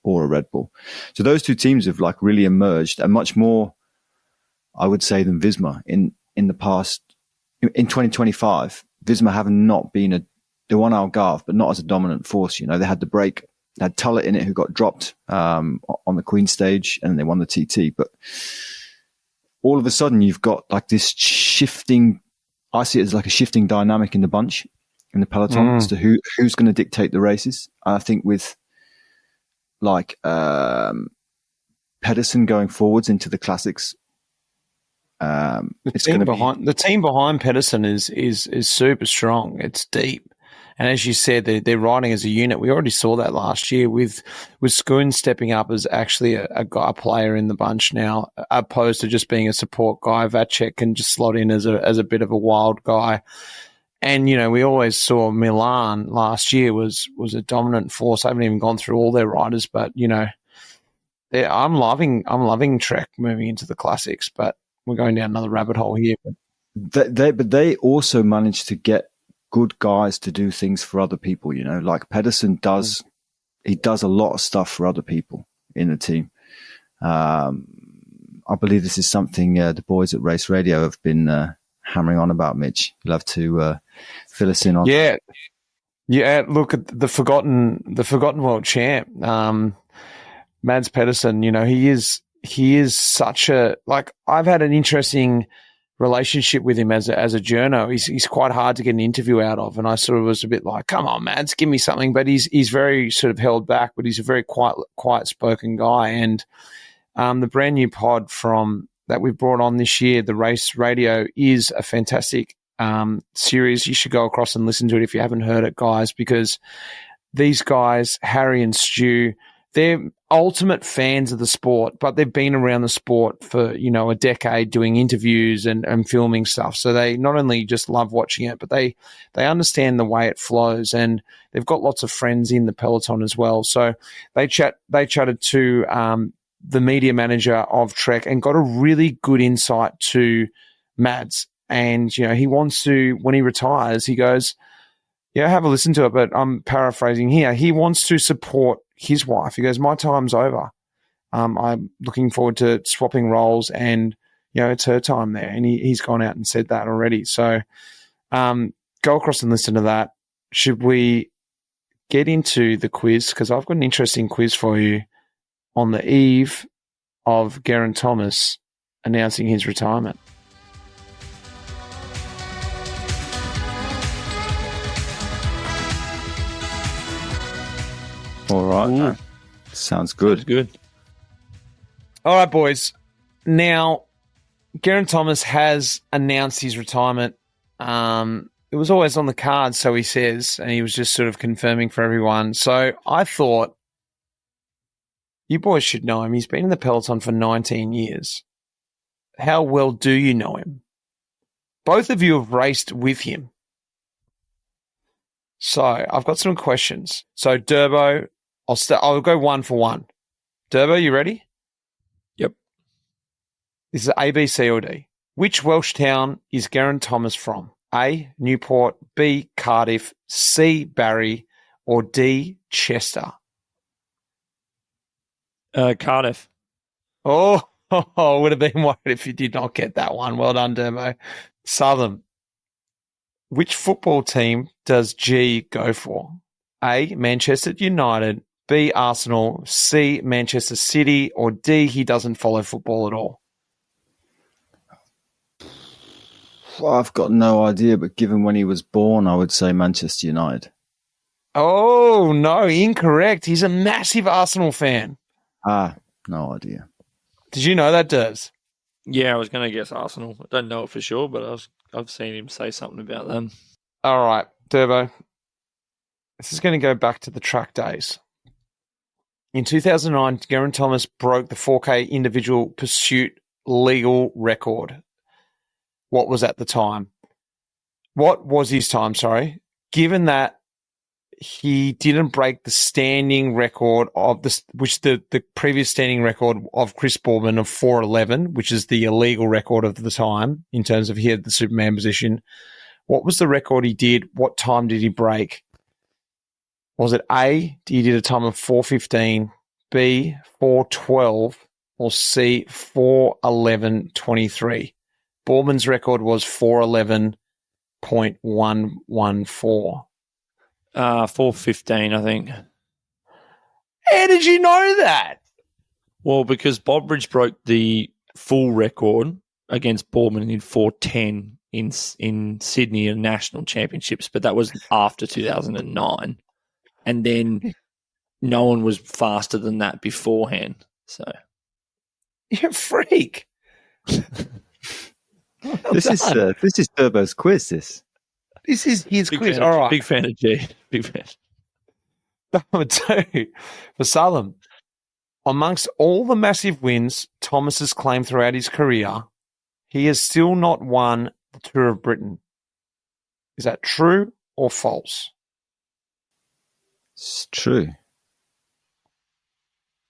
Bora Red Bull. So those two teams have like really emerged, and much more, I would say, than Visma in the past. In 2025, Visma have not been they won Algarve, but not as a dominant force. They had the break, they had Tullett in it who got dropped on the Queen stage, and they won the TT. But all of a sudden, you've got like this shifting. I see it as like a shifting dynamic in the bunch, in the peloton, as to who's going to dictate the races. I think with like Pedersen going forwards into the classics. The team behind Pedersen is super strong. It's deep, and as you said, they're riding as a unit. We already saw that last year with Schoon stepping up as actually a player in the bunch now, opposed to just being a support guy. Vacek can just slot in as a bit of a wild guy. And, we always saw Milan last year was a dominant force. I haven't even gone through all their riders, but, I'm loving Trek moving into the classics, but we're going down another rabbit hole here. But they also managed to get good guys to do things for other people, like Pedersen does. He does a lot of stuff for other people in the team. I believe this is something the boys at Race Radio have been hammering on about. Mitch, you'll have to fill us in on. Yeah. Look at the forgotten world champ, Mads Pedersen. He is such a, like, I've had an interesting relationship with him as a journo. He's quite hard to get an interview out of, and I sort of was a bit like, come on, Mads, give me something. But he's very sort of held back, but he's a very quiet spoken guy. And the brand new pod that we've brought on this year, the Race Radio, is a fantastic series. You should go across and listen to it if you haven't heard it, guys, because these guys, Harry and Stu, they're ultimate fans of the sport, but they've been around the sport for, a decade doing interviews and filming stuff. So they not only just love watching it, but they understand the way it flows, and they've got lots of friends in the peloton as well. So they chatted to the media manager of Trek and got a really good insight to Mads. And, he wants to, when he retires, he goes, have a listen to it, but I'm paraphrasing here. He wants to support his wife. He goes, my time's over. I'm looking forward to swapping roles, and, it's her time there. And he's gone out and said that already. So go across and listen to that. Should we get into the quiz? Because I've got an interesting quiz for you on the eve of Geraint Thomas announcing his retirement. All right. Sounds good. Sounds good. All right, boys. Now, Geraint Thomas has announced his retirement. It was always on the card, so he says, and he was just sort of confirming for everyone. So I thought, you boys should know him. He's been in the peloton for 19 years. How well do you know him? Both of you have raced with him. So I've got some questions. So Durbo, I'll go one for one. Durbo, you ready? Yep. This is A, B, C, or D. Which Welsh town is Geraint Thomas from? A, Newport, B, Cardiff, C, Barry, or D, Chester? Cardiff. Oh, would have been worried if you did not get that one. Well done, Durbo. Southam. Which football team does G go for? A, Manchester United, B, Arsenal, C, Manchester City, or D, he doesn't follow football at all? Well, I've got no idea, but given when he was born, I would say Manchester United. Oh, no, incorrect. He's a massive Arsenal fan. No idea. Did you know that, Durs? Yeah, I was going to guess Arsenal. I don't know it for sure, but I've seen him say something about them. All right, Durbo. This is going to go back to the track days. In 2009, Geraint Thomas broke the 4K individual pursuit legal record. What was at the time? What was his time, sorry? Given that he didn't break the standing record of the previous standing record of Chris Boardman of 4:11, which is the illegal record of the time in terms of he had the Superman position. What was the record he did? What time did he break? Was it A, he did a time of 4:15, B, 4:12, or C, 4:11:23? Boardman's record was 4:11.114. 4:15, I think. How did you know that? Well, because Bobridge broke the full record against Boardman in 4:10 in Sydney in national championships, but that was after 2009. And then no one was faster than that beforehand. So you're a freak. This is Turbo's quiz. This is his quiz. All right. Big fan of G. Big fan. Number 2, for Southam. Amongst all the massive wins Thomas has claimed throughout his career, he has still not won the Tour of Britain. Is that true or false? It's true.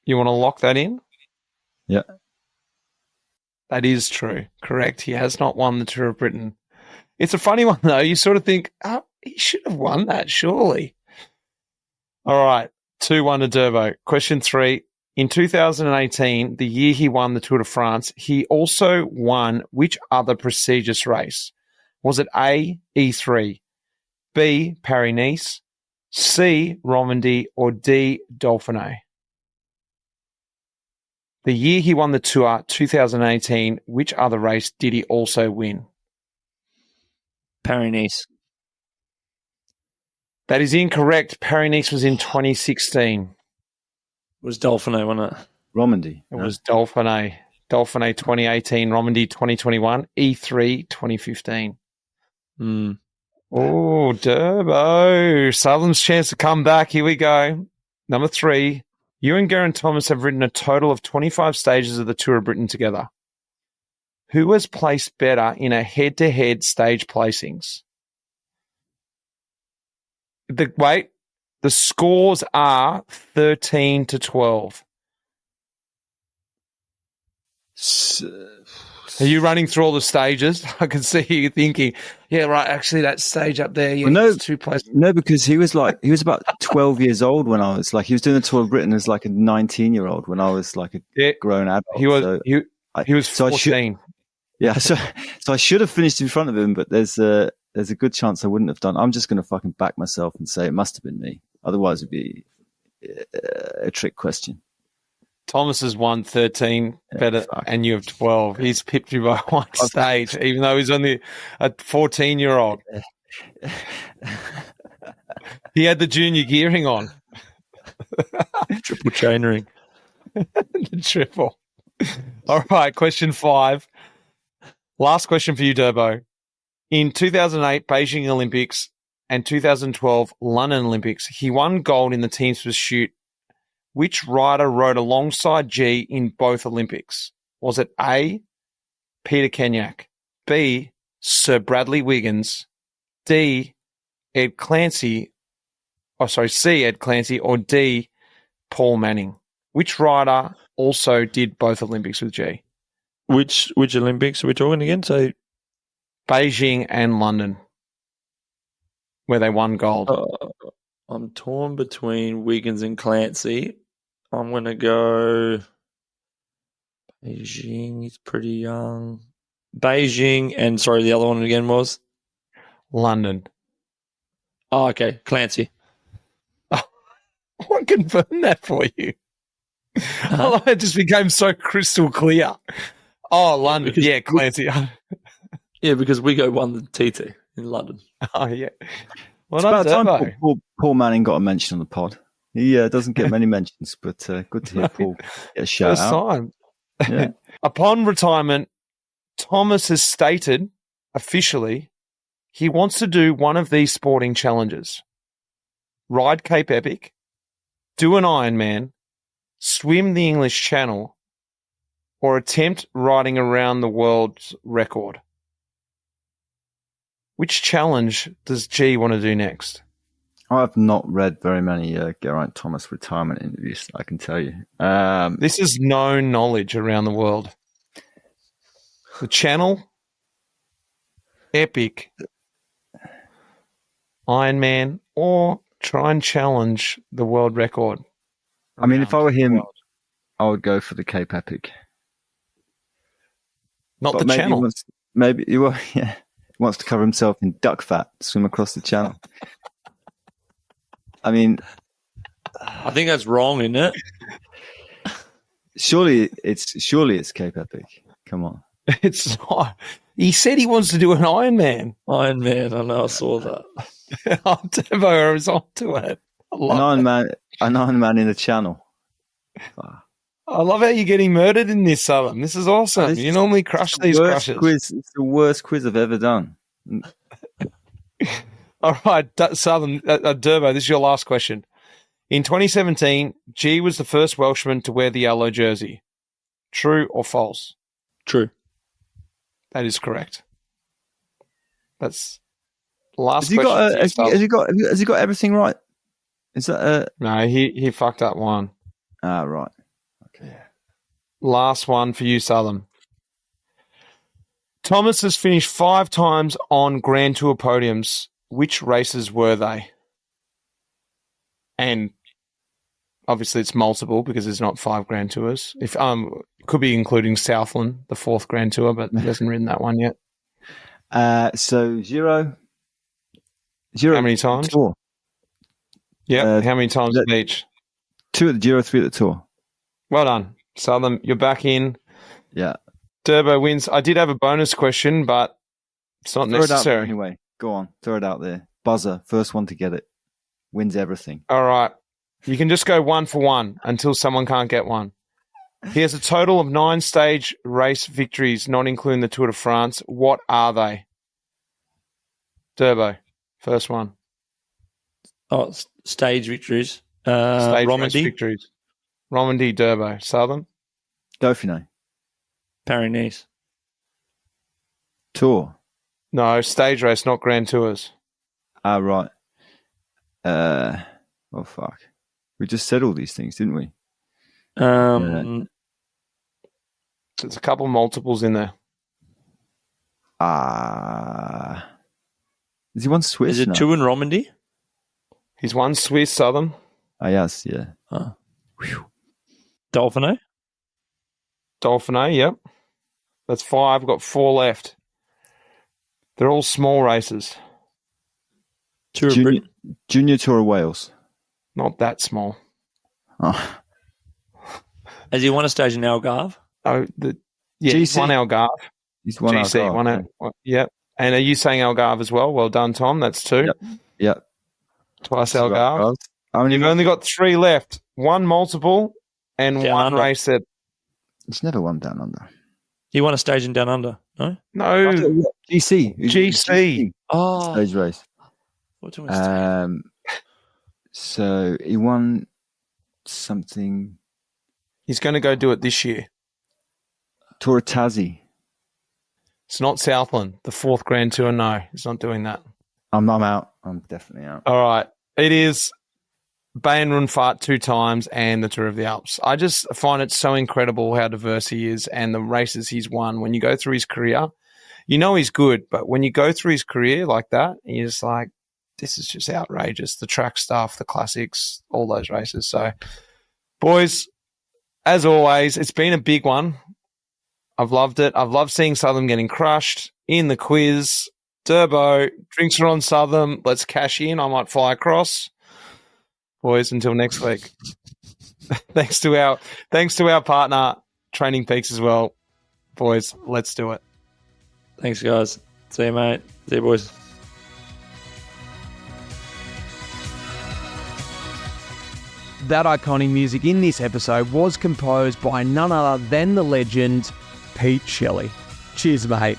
You want to lock that in? Yeah. That is true. Correct. He has not won the Tour of Britain. It's a funny one, though. You sort of think, he should have won that, surely. All right. 2-1 to Durbo. Question 3. In 2018, the year he won the Tour de France, he also won which other prestigious race? Was it A, E3, B, Paris-Nice, C, Romandy, or D, Dauphiné? The year he won the Tour, 2018, which other race did he also win? Paris-Nice. That is incorrect. Paris-Nice was in 2016. It was Dauphiné, wasn't it? Romandy. It was Dauphiné. Dauphiné 2018, Romandy 2021, E3 2015. Oh, Durbo. Southern's chance to come back. Here we go. Number 3. You and Geraint Thomas have ridden a total of 25 stages of the Tour of Britain together. Who has placed better in a head-to-head stage placings? The scores are 13-12. Are you running through all the stages? I can see you thinking, yeah, right, actually that stage up there, yeah, well, two places. No, because he was about 12 years old when I was he was doing the Tour of Britain as like a 19-year-old when I was like a grown adult. He was 14. So I should have finished in front of him, but there's a good chance I wouldn't have done. I'm just going to fucking back myself and say it must have been me. Otherwise it'd be a trick question. Thomas has won 13 better, and you have 12. He's pipped you by one stage, even though he's only a 14-year-old. He had the junior gearing on. Triple chain ring. The triple. All right, question 5. Last question for you, Durbo. In 2008 Beijing Olympics and 2012 London Olympics, he won gold in the team's pursuit. Which rider rode alongside G in both Olympics? Was it A, Peter Kenyak, B, Sir Bradley Wiggins, C, Ed Clancy, or D, Paul Manning? Which rider also did both Olympics with G? Which Olympics are we talking again? So Beijing and London, where they won gold. I'm torn between Wiggins and Clancy. I'm going to go Beijing. He's pretty young. Beijing and, sorry, the other one again was? London. Oh, okay. Clancy. I confirm that for you. It just became so crystal clear. Oh, London. Yeah, Clancy. Yeah, because Wiggo won the TT in London. Oh, yeah. Well, it's about time Paul Manning got a mention on the pod. He doesn't get many mentions, but good to hear Paul get a shout First out. time. Yeah. Upon retirement, Thomas has stated officially he wants to do one of these sporting challenges. Ride Cape Epic, do an Ironman, swim the English Channel, or attempt riding around the world's record. Which challenge does G want to do next? I've not read very many Geraint Thomas retirement interviews, I can tell you. This is known knowledge around the world. The Channel, Epic, Ironman, or try and challenge the world record. I mean, if I were him, I would go for the Cape Epic. Not the Channel. He wants to cover himself in duck fat, swim across the Channel. I mean, I think that's wrong, isn't it? Surely it's Cape Epic. Come on. It's not. He said he wants to do an Ironman. Ironman, I know, I saw that. Devo is on to it. An Ironman in the Channel. I love how you're getting murdered in this, Southern. This is awesome. You normally crush these crushes. It's the worst quiz I've ever done. All right, Southern, Durbo, this is your last question. In 2017, G was the first Welshman to wear the yellow jersey. True or false? True. That is correct. That's the last question. Has he got everything right? Is that No, he fucked up one. Ah, right. Okay. Last one for you, Southern. Thomas has finished 5 times on Grand Tour podiums. Which races were they? And obviously it's multiple because there's not 5 Grand Tours. If could be including Southland, the 4th Grand Tour, but he hasn't ridden that one yet. So Giro. How many times? Tour. Yeah. How many times each? 2 at the Giro, 3 at the Tour. Well done. Southam, you're back in. Yeah. Durbo wins. I did have a bonus question, but it's not Throw it out there necessary. anyway. Go on. Throw it out there. Buzzer. First one to get it. Wins everything. All right. You can just go 1 for 1 until someone can't get one. He has a total of 9 stage race victories, not including the Tour de France. What are they? Durbo, first one. Oh, stage victories. Stage race Romandy, victories. Romandy, Durbo. Southern? Dauphiné. Paris-Nice. Tour. No, stage race, not Grand Tours. Ah, right. Oh, fuck. We just said all these things, didn't we? Um, There's a couple multiples in there. Is he one Swiss? Is it No. 2 in Romandy? He's one Swiss, Southern. Ah, yes, yeah. Oh. Dauphiné? Dauphiné, yep. That's 5. We've got 4 left. They're all small races. Tour of Britain? Junior Tour of Wales. Not that small. Oh. Has he won a stage in Algarve? Oh, GC. He's one Algarve. He's one GC, Algarve. Yep. And are you saying Algarve as well? Well done, Tom. That's 2. Yep. Twice Algarve. I mean, You've only got 3 left. 1 multiple and Down 1 under. race that... it's never won down under. He won a stage in Down Under, no? No. GC. GC. Oh. Stage race. What's it stage? So he won something. He's going to go do it this year. Tour of Tassie. It's not Southland. The 4th Grand Tour, no. He's not doing that. I'm out. I'm definitely out. All right. It is Bay and Rundfahrt 2 times and the Tour of the Alps. I just find it so incredible how diverse he is and the races he's won. When you go through his career, you know he's good, but when you go through his career like that, you're just like, this is just outrageous. The track stuff, the classics, all those races. So, boys, as always, it's been a big one. I've loved it. I've loved seeing Southam getting crushed in the quiz. Durbo, drinks are on Southam. Let's cash in. I might fly across. Boys, until next week. Thanks to our partner, Training Peaks as well. Boys, let's do it. Thanks, guys. See you, mate. See you, boys. That iconic music in this episode was composed by none other than the legend, Pete Shelley. Cheers, mate.